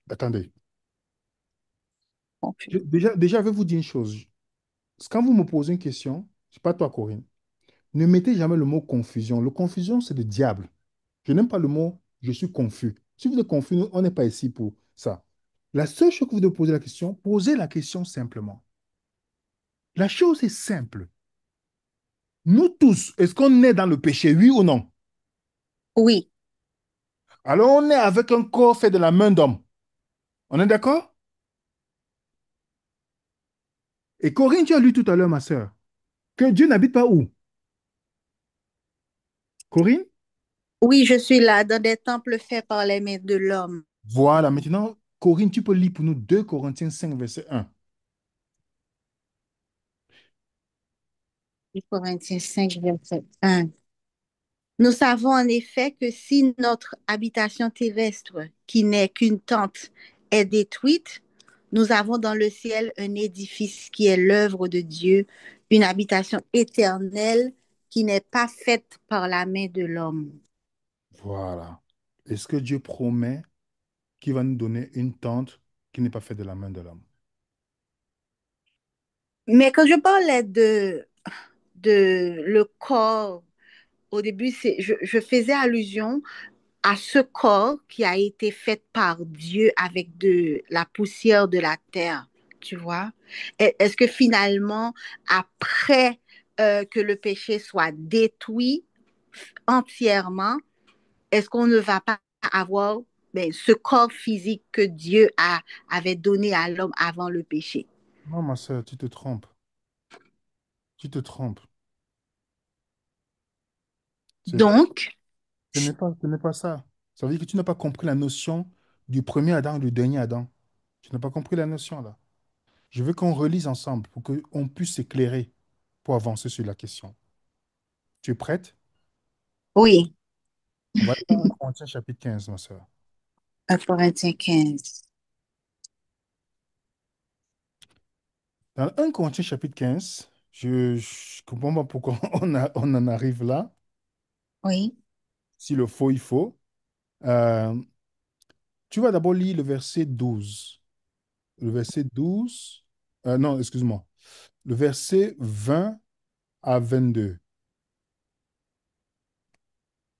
Attendez. Déjà, je vais vous dire une chose. Quand vous me posez une question, c'est pas toi, Corinne, ne mettez jamais le mot confusion. Le confusion, c'est le diable. Je n'aime pas le mot je suis confus. Si vous êtes confus, on n'est pas ici pour ça. La seule chose que vous devez poser la question, posez la question simplement. La chose est simple. Nous tous, est-ce qu'on est dans le péché, oui ou non? Oui, Alors on est avec un corps fait de la main d'homme. On est d'accord? Et Corinne, tu as lu tout à l'heure, ma sœur, que Dieu n'habite pas où? Corinne? oui, je suis là dans des temples faits par les mains de l'homme. Voilà, maintenant, Corinne, tu peux lire pour nous 2 Corinthiens 5 verset 1. 1 Corinthiens 5, verset 1. Nous savons en effet que si notre habitation terrestre, qui n'est qu'une tente, est détruite, nous avons dans le ciel un édifice qui est l'œuvre de Dieu, une habitation éternelle qui n'est pas faite par la main de l'homme. Voilà. Est-ce que Dieu promet qu'il va nous donner une tente qui n'est pas faite de la main de l'homme? Mais quand je parlais de le corps, au début, je faisais allusion à ce corps qui a été fait par Dieu avec de la poussière de la terre, tu vois? Est-ce que finalement, après que le péché soit détruit entièrement, est-ce qu'on ne va pas avoir ce corps physique que avait donné à l'homme avant le péché? Non, ma soeur, tu te trompes. Tu te trompes. C'est- Donc, ce n'est pas ça. Ça veut dire que tu n'as pas compris la notion du premier Adam et du dernier Adam. Tu n'as pas compris la notion là. Je veux qu'on relise ensemble pour qu'on puisse s'éclairer pour avancer sur la question. Tu es prête? oui, On va dans 1 Corinthiens chapitre 15, ma soeur. 1 Corinthiens 15. Dans 1 Corinthiens chapitre 15, je ne comprends pas pourquoi on en arrive là. Oui. S'il le faut, il faut. Euh, Tu vas d'abord lire le verset 12. Le verset 12. Non, excuse-moi. Le verset 20 à 22.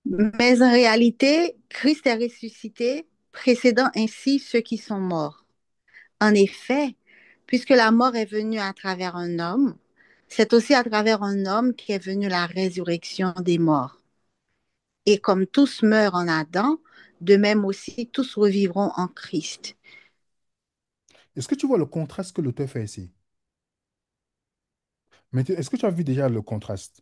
Mais en réalité, Christ est ressuscité, précédant ainsi ceux qui sont morts. En effet, puisque la mort est venue à travers un homme, c'est aussi à travers un homme qu'est venue la résurrection des morts. Et comme tous meurent en Adam, de même aussi tous revivront en Christ. Est-ce que tu vois le contraste que l'auteur fait ici? Mais est-ce que tu as vu déjà le contraste?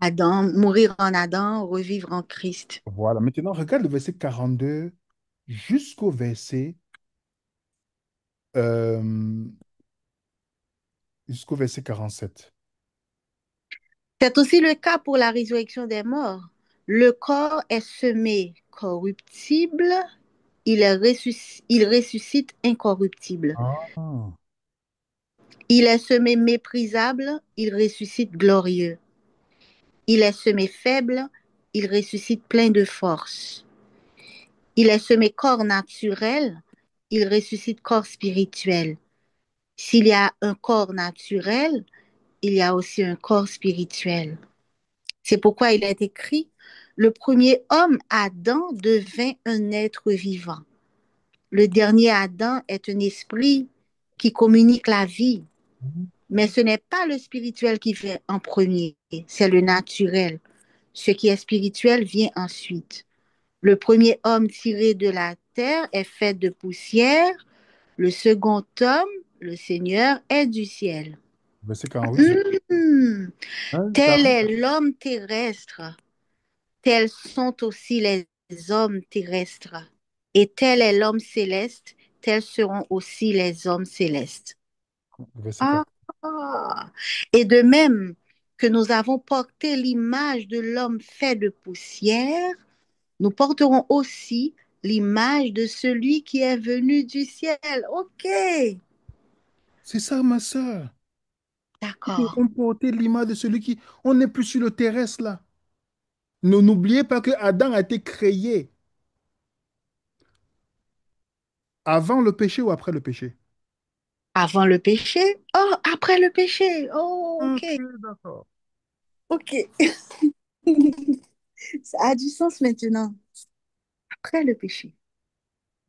Adam, mourir en Adam, revivre en Christ. Voilà. Maintenant, regarde le verset 42 jusqu'au euh, jusqu'au verset 47. C'est aussi le cas pour la résurrection des morts. Le corps est semé corruptible, il ressuscite incorruptible. Ah. Il est semé méprisable, il ressuscite glorieux. Il est semé faible, il ressuscite plein de force. Il est semé corps naturel, il ressuscite corps spirituel. S'il y a un corps naturel, il y a aussi un corps spirituel. C'est pourquoi il est écrit, le premier homme, Adam, devint un être vivant. Le dernier Adam est un esprit qui communique la vie. Mais ce n'est pas le spirituel qui vient en premier, c'est le naturel. Ce qui est spirituel vient ensuite. Le premier homme tiré de la terre est fait de poussière. Le second homme, le Seigneur, est du ciel. Verset 48. Hmm. Hein, Tel est l'homme terrestre, tels sont aussi les hommes terrestres. Et tel est l'homme céleste, tels seront aussi les hommes célestes. verset Ah, 4. ah. Et de même que nous avons porté l'image de l'homme fait de poussière, nous porterons aussi l'image de celui qui est venu du ciel. OK. C'est ça, ma soeur. Ils D'accord. devront porter l'image de celui qui... On n'est plus sur le terrestre, là. N'oubliez pas que Adam a été créé avant le péché ou après le péché. Avant le péché? Oh, après le péché. Oh, ok. Ok, d'accord. Ok. Ça a du sens maintenant. Après le péché.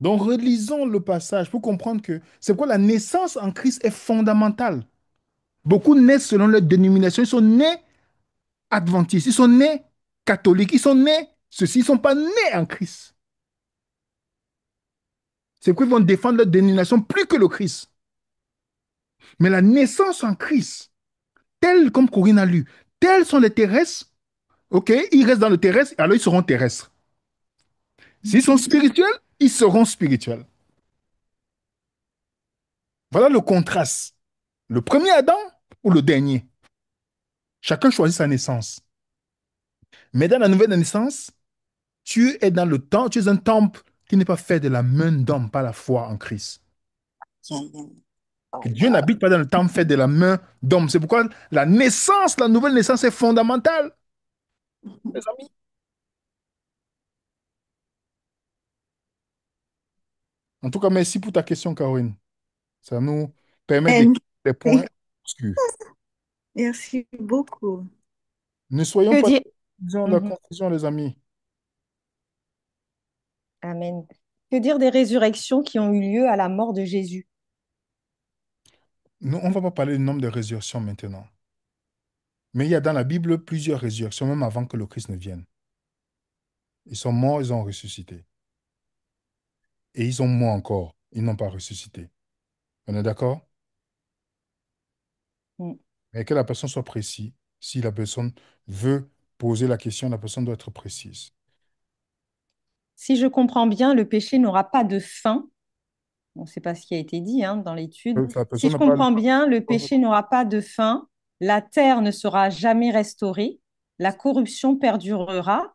Donc, relisons le passage pour comprendre que c'est quoi la naissance en Christ est fondamentale. Beaucoup naissent selon leur dénomination. Ils sont nés adventistes, ils sont nés catholiques, ils sont nés ceci, ils ne sont pas nés en Christ. C'est qu'ils vont défendre leur dénomination plus que le Christ. Mais la naissance en Christ, telle comme Corinne a lu, tels sont les terrestres, ok, ils restent dans le terrestre, alors ils seront terrestres. S'ils sont spirituels, ils seront spirituels. Voilà le contraste. Le premier Adam ou le dernier? Chacun choisit sa naissance. Mais dans la nouvelle naissance, tu es dans le temps, tu es un temple qui n'est pas fait de la main d'homme, par la foi en Christ. Que Dieu n'habite pas dans le temple fait de la main d'homme. C'est pourquoi la naissance, la nouvelle naissance est fondamentale, mes amis. En tout cas, merci pour ta question, Caroline. Ça nous permet And- d'écrire des points obscurs. Merci beaucoup. Ne soyons Que pas dire? dans la Mhm. confusion, les amis. Amen. Que dire des résurrections qui ont eu lieu à la mort de Jésus? Nous, on ne va pas parler du nombre de résurrections maintenant. Mais il y a dans la Bible plusieurs résurrections, même avant que le Christ ne vienne. Ils sont morts, ils ont ressuscité. Et ils sont morts encore, ils n'ont pas ressuscité. On est d'accord? Mm. Mais que la personne soit précise. Si la personne veut poser la question, la personne doit être précise. Si je comprends bien, le péché n'aura pas de fin. Bon, c'est pas ce qui a été dit hein, dans l'étude. La Si personne je n'a pas... comprends bien, le péché n'aura pas de fin. La terre ne sera jamais restaurée. La corruption perdurera.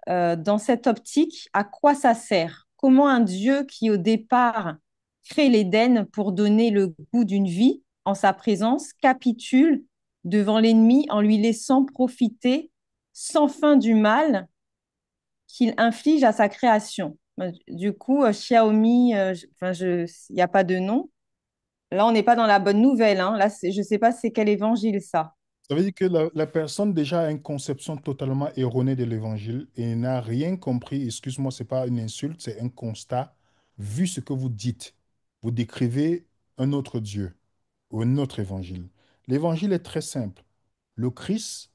Dans cette optique, à quoi ça sert? Comment un Dieu qui, au départ, crée l'Éden pour donner le goût d'une vie en sa présence, capitule devant l'ennemi en lui laissant profiter sans fin du mal qu'il inflige à sa création? Du coup, Xiaomi, il n'y a pas de nom. Là, on n'est pas dans la bonne nouvelle. Hein. Là, je ne sais pas c'est quel évangile ça. Ça veut dire que la personne déjà a une conception totalement erronée de l'évangile et n'a rien compris. Excuse-moi, ce n'est pas une insulte, c'est un constat. Vu ce que vous dites, vous décrivez un autre Dieu ou un autre évangile. L'évangile est très simple. Le Christ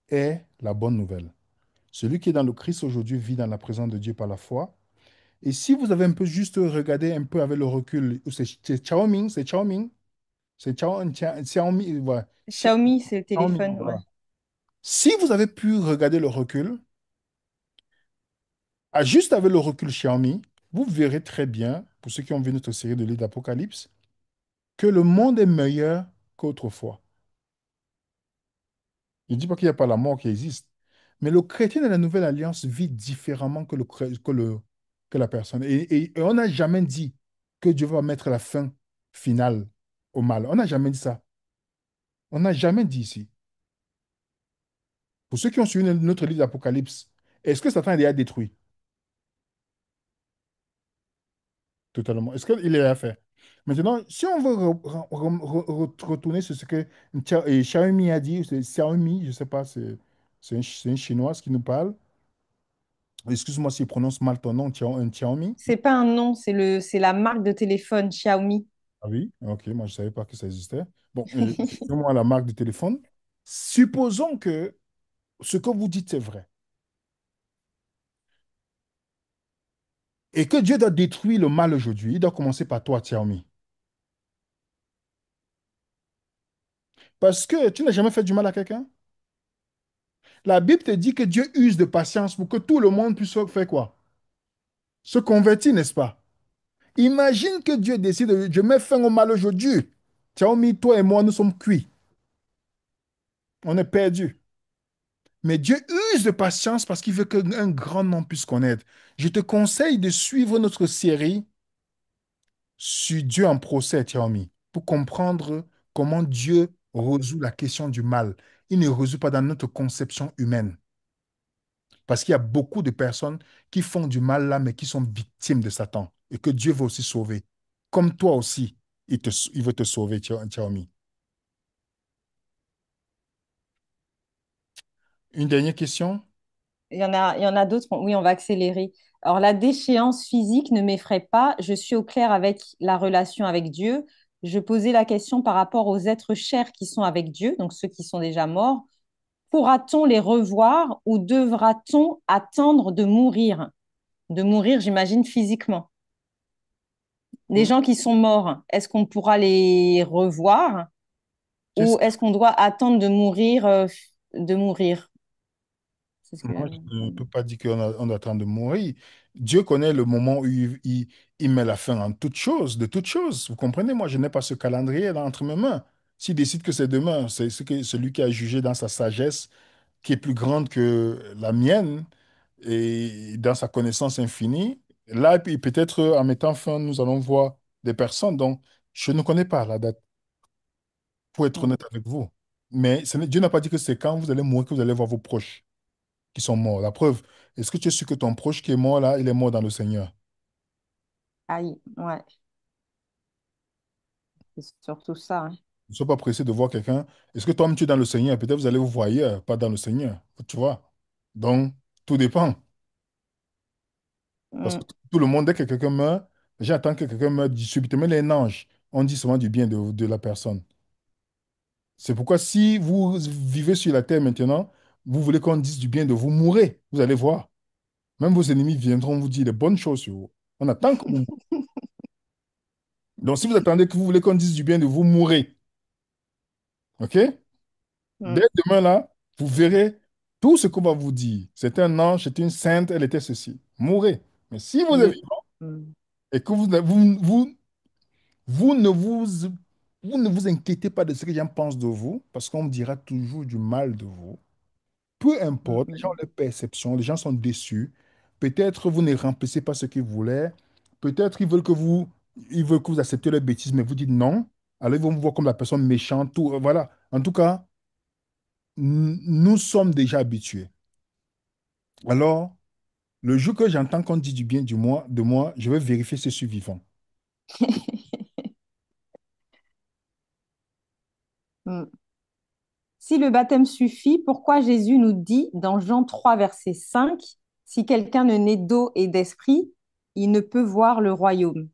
est la bonne nouvelle. Celui qui est dans le Christ aujourd'hui vit dans la présence de Dieu par la foi. Et si vous avez un peu juste regardé un peu avec le recul, c'est Xiaoming, Xiaomi, ouais. Xiaomi, c'est le Xiaomi, téléphone. Ouais. voilà. Si vous avez pu regarder le recul, juste avec le recul Xiaomi, vous verrez très bien, pour ceux qui ont vu notre série de livres d'Apocalypse, que le monde est meilleur qu'autrefois. Je ne dis pas qu'il n'y a pas la mort qui existe, mais le chrétien de la Nouvelle Alliance vit différemment que la personne. Et on n'a jamais dit que Dieu va mettre la fin finale au mal. On n'a jamais dit ça. On n'a jamais dit ici. Pour ceux qui ont suivi notre livre d'Apocalypse, est-ce que Satan est déjà détruit? Totalement. Est-ce qu'il est à faire? Maintenant, si on veut retourner sur ce que Xiaomi a dit, c'est Xiaomi, je ne sais pas, c'est un Chinois qui nous parle. Excuse-moi s'il prononce mal ton nom, Xiaomi. C'est pas un nom, c'est la marque de téléphone Xiaomi. Ah oui, ok, moi je ne savais pas que ça existait. Bon, moi la marque de téléphone. Supposons que ce que vous dites c'est vrai et que Dieu doit détruire le mal aujourd'hui, il doit commencer par toi, Xiaomi. Parce que tu n'as jamais fait du mal à quelqu'un. La Bible te dit que Dieu use de patience pour que tout le monde puisse faire quoi? Se convertir, n'est-ce pas? Imagine que Dieu décide, je mets fin au mal aujourd'hui. Xiaomi, toi et moi, nous sommes cuits. On est perdus. Mais Dieu use de patience parce qu'il veut qu'un grand nombre puisse connaître. Je te conseille de suivre notre série sur Dieu en procès, Xiaomi, pour comprendre comment Dieu résout la question du mal. Il ne résout pas dans notre conception humaine. Parce qu'il y a beaucoup de personnes qui font du mal là, mais qui sont victimes de Satan et que Dieu veut aussi sauver. Comme toi aussi, il veut te sauver, Xiaomi. Une dernière question? Il y en a d'autres. Oui, on va accélérer. Alors, la déchéance physique ne m'effraie pas. Je suis au clair avec la relation avec Dieu. Je posais la question par rapport aux êtres chers qui sont avec Dieu, donc ceux qui sont déjà morts. Pourra-t-on les revoir ou devra-t-on attendre de mourir? De mourir, j'imagine, physiquement. Les Hmm. gens qui sont morts, est-ce qu'on pourra les revoir ou est-ce qu'on doit attendre de mourir, de mourir? C'est ce que... Moi, je ne peux pas dire on attend de mourir. Dieu connaît le moment où il met la fin en toute chose, de toute chose. Vous comprenez? Moi, je n'ai pas ce calendrier là entre mes mains. S'il décide que c'est demain, c'est celui qui a jugé dans sa sagesse, qui est plus grande que la mienne et dans sa connaissance infinie. Là, et puis peut-être en mettant fin, nous allons voir des personnes dont je ne connais pas la date, pour être honnête avec vous. Mais Dieu n'a pas dit que c'est quand vous allez mourir que vous allez voir vos proches qui sont morts. La preuve, est-ce que tu es sûr que ton proche qui est mort là, il est mort dans le Seigneur? Aïe, ouais, c'est surtout ça, hein. Ne sois pas pressé de voir quelqu'un. Est-ce que toi-même tu es dans le Seigneur? Peut-être vous allez vous voir ailleurs, pas dans le Seigneur. Tu vois? Donc, tout dépend. Parce Mm, que tout le monde, dès que quelqu'un meurt, les gens attendent que quelqu'un meure subitement. Les anges, on dit souvent du bien de la personne. C'est pourquoi si vous vivez sur la terre maintenant, vous voulez qu'on dise du bien de vous, mourrez. Vous allez voir. Même vos ennemis viendront vous dire des bonnes choses sur vous. On attend que vous. Donc, si vous attendez que vous voulez qu'on dise du bien de vous, mourrez. OK? Dès mm, demain, là, vous verrez tout ce qu'on va vous dire. C'est un ange, c'est une sainte, elle était ceci. Mourrez. Mais si vous êtes le, vivant mm, et que vous ne vous ne vous inquiétez pas de ce que les gens pensent de vous, parce qu'on dira toujours du mal de vous. Peu mm, importe, les gens ont mm. leurs perceptions, les gens sont déçus. Peut-être vous ne remplissez pas ce qu'ils voulaient. Peut-être ils veulent que vous acceptiez leurs bêtises, mais vous dites non. Alors ils vont vous voir comme la personne méchante. Voilà. En tout cas, nous sommes déjà habitués. Alors, le jour que j'entends qu'on dit du bien de moi, je vais vérifier si je suis vivant. Mm. Si le baptême suffit, pourquoi Jésus nous dit dans Jean 3, verset 5, si quelqu'un ne naît d'eau et d'esprit, il ne peut voir le royaume.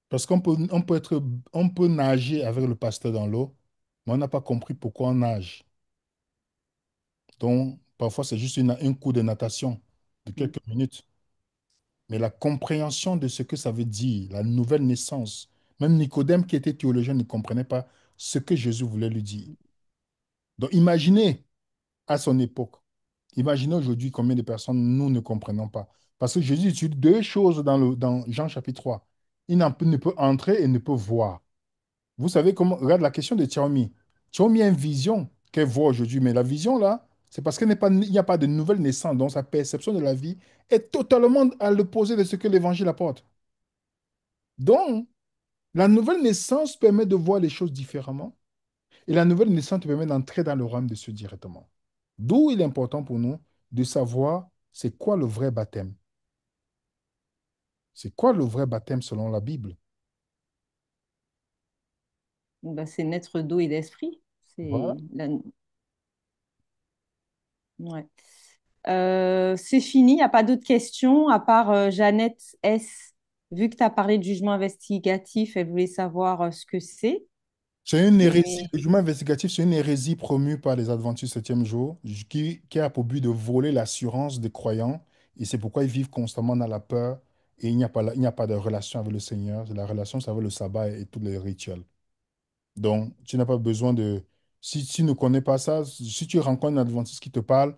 Parce on peut nager avec le pasteur dans l'eau, mais on n'a pas compris pourquoi on nage. Donc, parfois, c'est juste un coup de natation de Mm. quelques minutes. Mais la compréhension de ce que ça veut dire, la nouvelle naissance, même Nicodème qui était théologien ne comprenait pas ce que Jésus voulait lui dire. Donc, imaginez à son époque, imaginez aujourd'hui combien de personnes nous ne comprenons pas. Parce que Jésus utilise deux choses dans Jean chapitre 3. Ne peut entrer et ne peut voir. Vous savez comment, regarde la question de Xiaomi. Xiaomi a une vision qu'elle voit aujourd'hui, mais la vision là, c'est parce il n'y a pas de nouvelle naissance. Donc sa perception de la vie est totalement à l'opposé de ce que l'évangile apporte. Donc, la nouvelle naissance permet de voir les choses différemment et la nouvelle naissance te permet d'entrer dans le royaume de Dieu directement. D'où il est important pour nous de savoir c'est quoi le vrai baptême. C'est quoi le vrai baptême selon la Bible? Ben, c'est naître d'eau et d'esprit. Voilà. Ouais. C'est fini, il n'y a pas d'autres questions, à part Jeannette S. Vu que tu as parlé de jugement investigatif, elle voulait savoir ce que c'est. C'est une hérésie. Mais Le jugement investigatif, c'est une hérésie promue par les Adventistes septième jour qui a pour but de voler l'assurance des croyants. Et c'est pourquoi ils vivent constamment dans la peur et il n'y a pas de relation avec le Seigneur. La relation, c'est avec le sabbat et tous les rituels. Donc, tu n'as pas besoin de... Si tu ne connais pas ça, si tu rencontres un Adventiste qui te parle,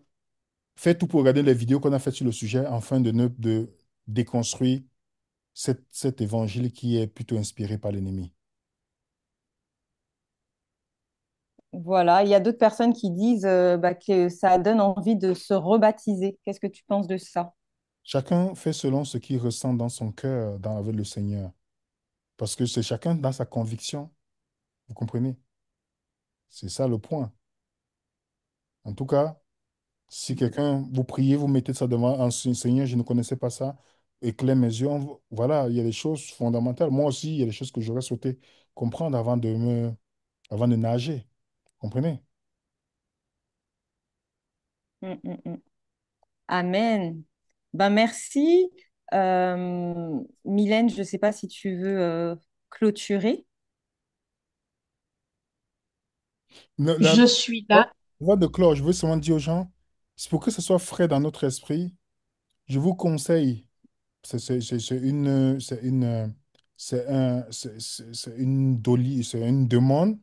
fais tout pour regarder les vidéos qu'on a faites sur le sujet afin de déconstruire cet évangile qui est plutôt inspiré par l'ennemi. voilà, il y a d'autres personnes qui disent bah, que ça donne envie de se rebaptiser. Qu'est-ce que tu penses de ça? Chacun fait selon ce qu'il ressent dans son cœur avec le Seigneur. Parce que c'est chacun dans sa conviction. Vous comprenez? C'est ça le point. En tout cas, si quelqu'un, vous priez, vous mettez ça devant un Seigneur, je ne connaissais pas ça, éclaire mes yeux, voilà, il y a des choses fondamentales. Moi aussi, il y a des choses que j'aurais souhaité comprendre avant de nager. Comprenez? Mm, mm, mm. Amen. Ben merci. Mylène, je ne sais pas si tu veux clôturer. La Je suis voix là. voix de clore, je veux seulement dire aux gens, c'est pour que ce soit frais dans notre esprit, je vous conseille, c'est c'est c'est une demande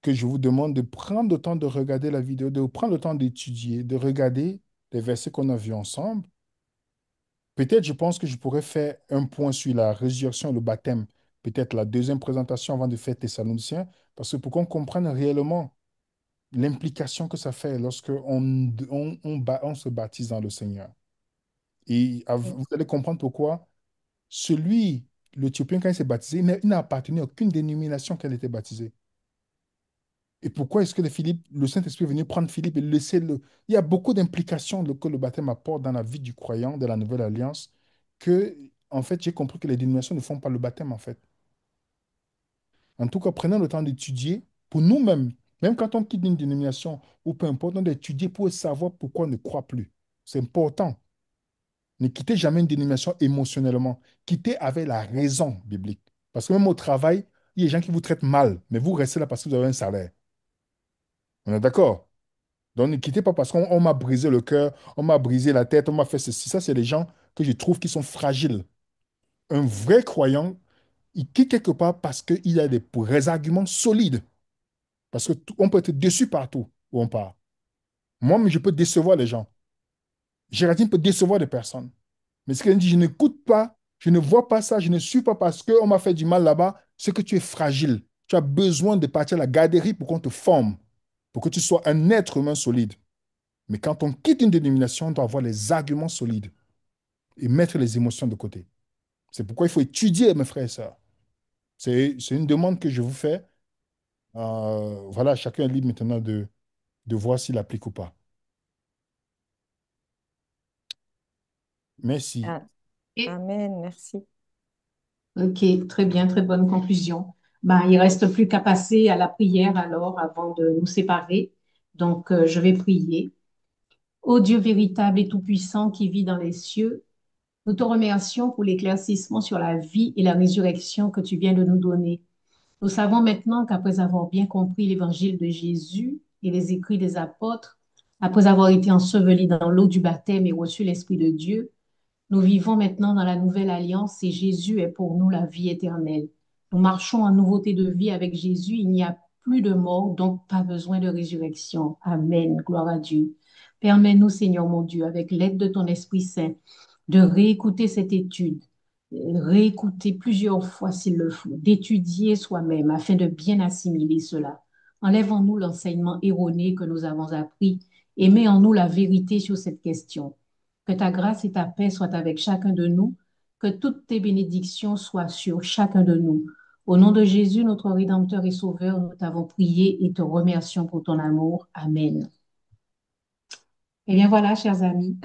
que je vous demande de prendre le temps de regarder la vidéo, de prendre le temps d'étudier, de regarder les versets qu'on a vus ensemble. Peut-être, je pense que je pourrais faire un point sur la résurrection et le baptême, peut-être la deuxième présentation avant de faire Thessaloniciens, parce que pour qu'on comprenne réellement l'implication que ça fait lorsque on se baptise dans le Seigneur. Et vous allez comprendre pourquoi celui, l'Éthiopien, quand il s'est baptisé, il n'a appartenu à aucune dénomination quand il était baptisé. Et pourquoi est-ce que le Saint-Esprit est venu prendre Philippe et le laisser le... Il y a beaucoup d'implications que le baptême apporte dans la vie du croyant, de la nouvelle alliance, que, en fait, j'ai compris que les dénominations ne font pas le baptême, en fait. En tout cas, prenons le temps d'étudier pour nous-mêmes, même quand on quitte une dénomination ou peu importe, on doit étudier pour savoir pourquoi on ne croit plus. C'est important. Ne quittez jamais une dénomination émotionnellement. Quittez avec la raison biblique. Parce que même au travail, il y a des gens qui vous traitent mal, mais vous restez là parce que vous avez un salaire. On est d'accord? Donc ne quittez pas parce qu'on m'a brisé le cœur, on m'a brisé la tête, on m'a fait ceci. Ça, c'est les gens que je trouve qui sont fragiles. Un vrai croyant, il quitte quelque part parce qu'il a des vrais arguments solides. Parce que on peut être déçu partout où on part. Moi, je peux décevoir les gens. Géraldine peut décevoir des personnes. Mais ce qu'elle dit, je n'écoute pas, je ne vois pas ça, je ne suis pas parce qu'on m'a fait du mal là-bas, c'est que tu es fragile. Tu as besoin de partir à la garderie pour qu'on te forme, pour que tu sois un être humain solide. Mais quand on quitte une dénomination, on doit avoir les arguments solides et mettre les émotions de côté. C'est pourquoi il faut étudier, mes frères et sœurs. C'est une demande que je vous fais. Voilà, chacun est libre maintenant de voir s'il applique ou pas. Merci. Ah, Et- amen, merci. ok, très bien, très bonne conclusion. Ben, il reste plus qu'à passer à la prière alors avant de nous séparer. Donc, je vais prier. Ô Dieu véritable et tout-puissant qui vit dans les cieux, nous te remercions pour l'éclaircissement sur la vie et la résurrection que tu viens de nous donner. Nous savons maintenant qu'après avoir bien compris l'évangile de Jésus et les écrits des apôtres, après avoir été ensevelis dans l'eau du baptême et reçu l'Esprit de Dieu, nous vivons maintenant dans la nouvelle alliance et Jésus est pour nous la vie éternelle. Nous marchons en nouveauté de vie avec Jésus. Il n'y a plus de mort, donc pas besoin de résurrection. Amen. Gloire à Dieu. Permets-nous, Seigneur mon Dieu, avec l'aide de ton Esprit Saint, de réécouter cette étude, réécouter plusieurs fois s'il le faut, d'étudier soi-même afin de bien assimiler cela. Enlève en nous l'enseignement erroné que nous avons appris et mets en nous la vérité sur cette question. Que ta grâce et ta paix soient avec chacun de nous, que toutes tes bénédictions soient sur chacun de nous. Au nom de Jésus, notre Rédempteur et Sauveur, nous t'avons prié et te remercions pour ton amour. Amen. Eh bien voilà, chers amis.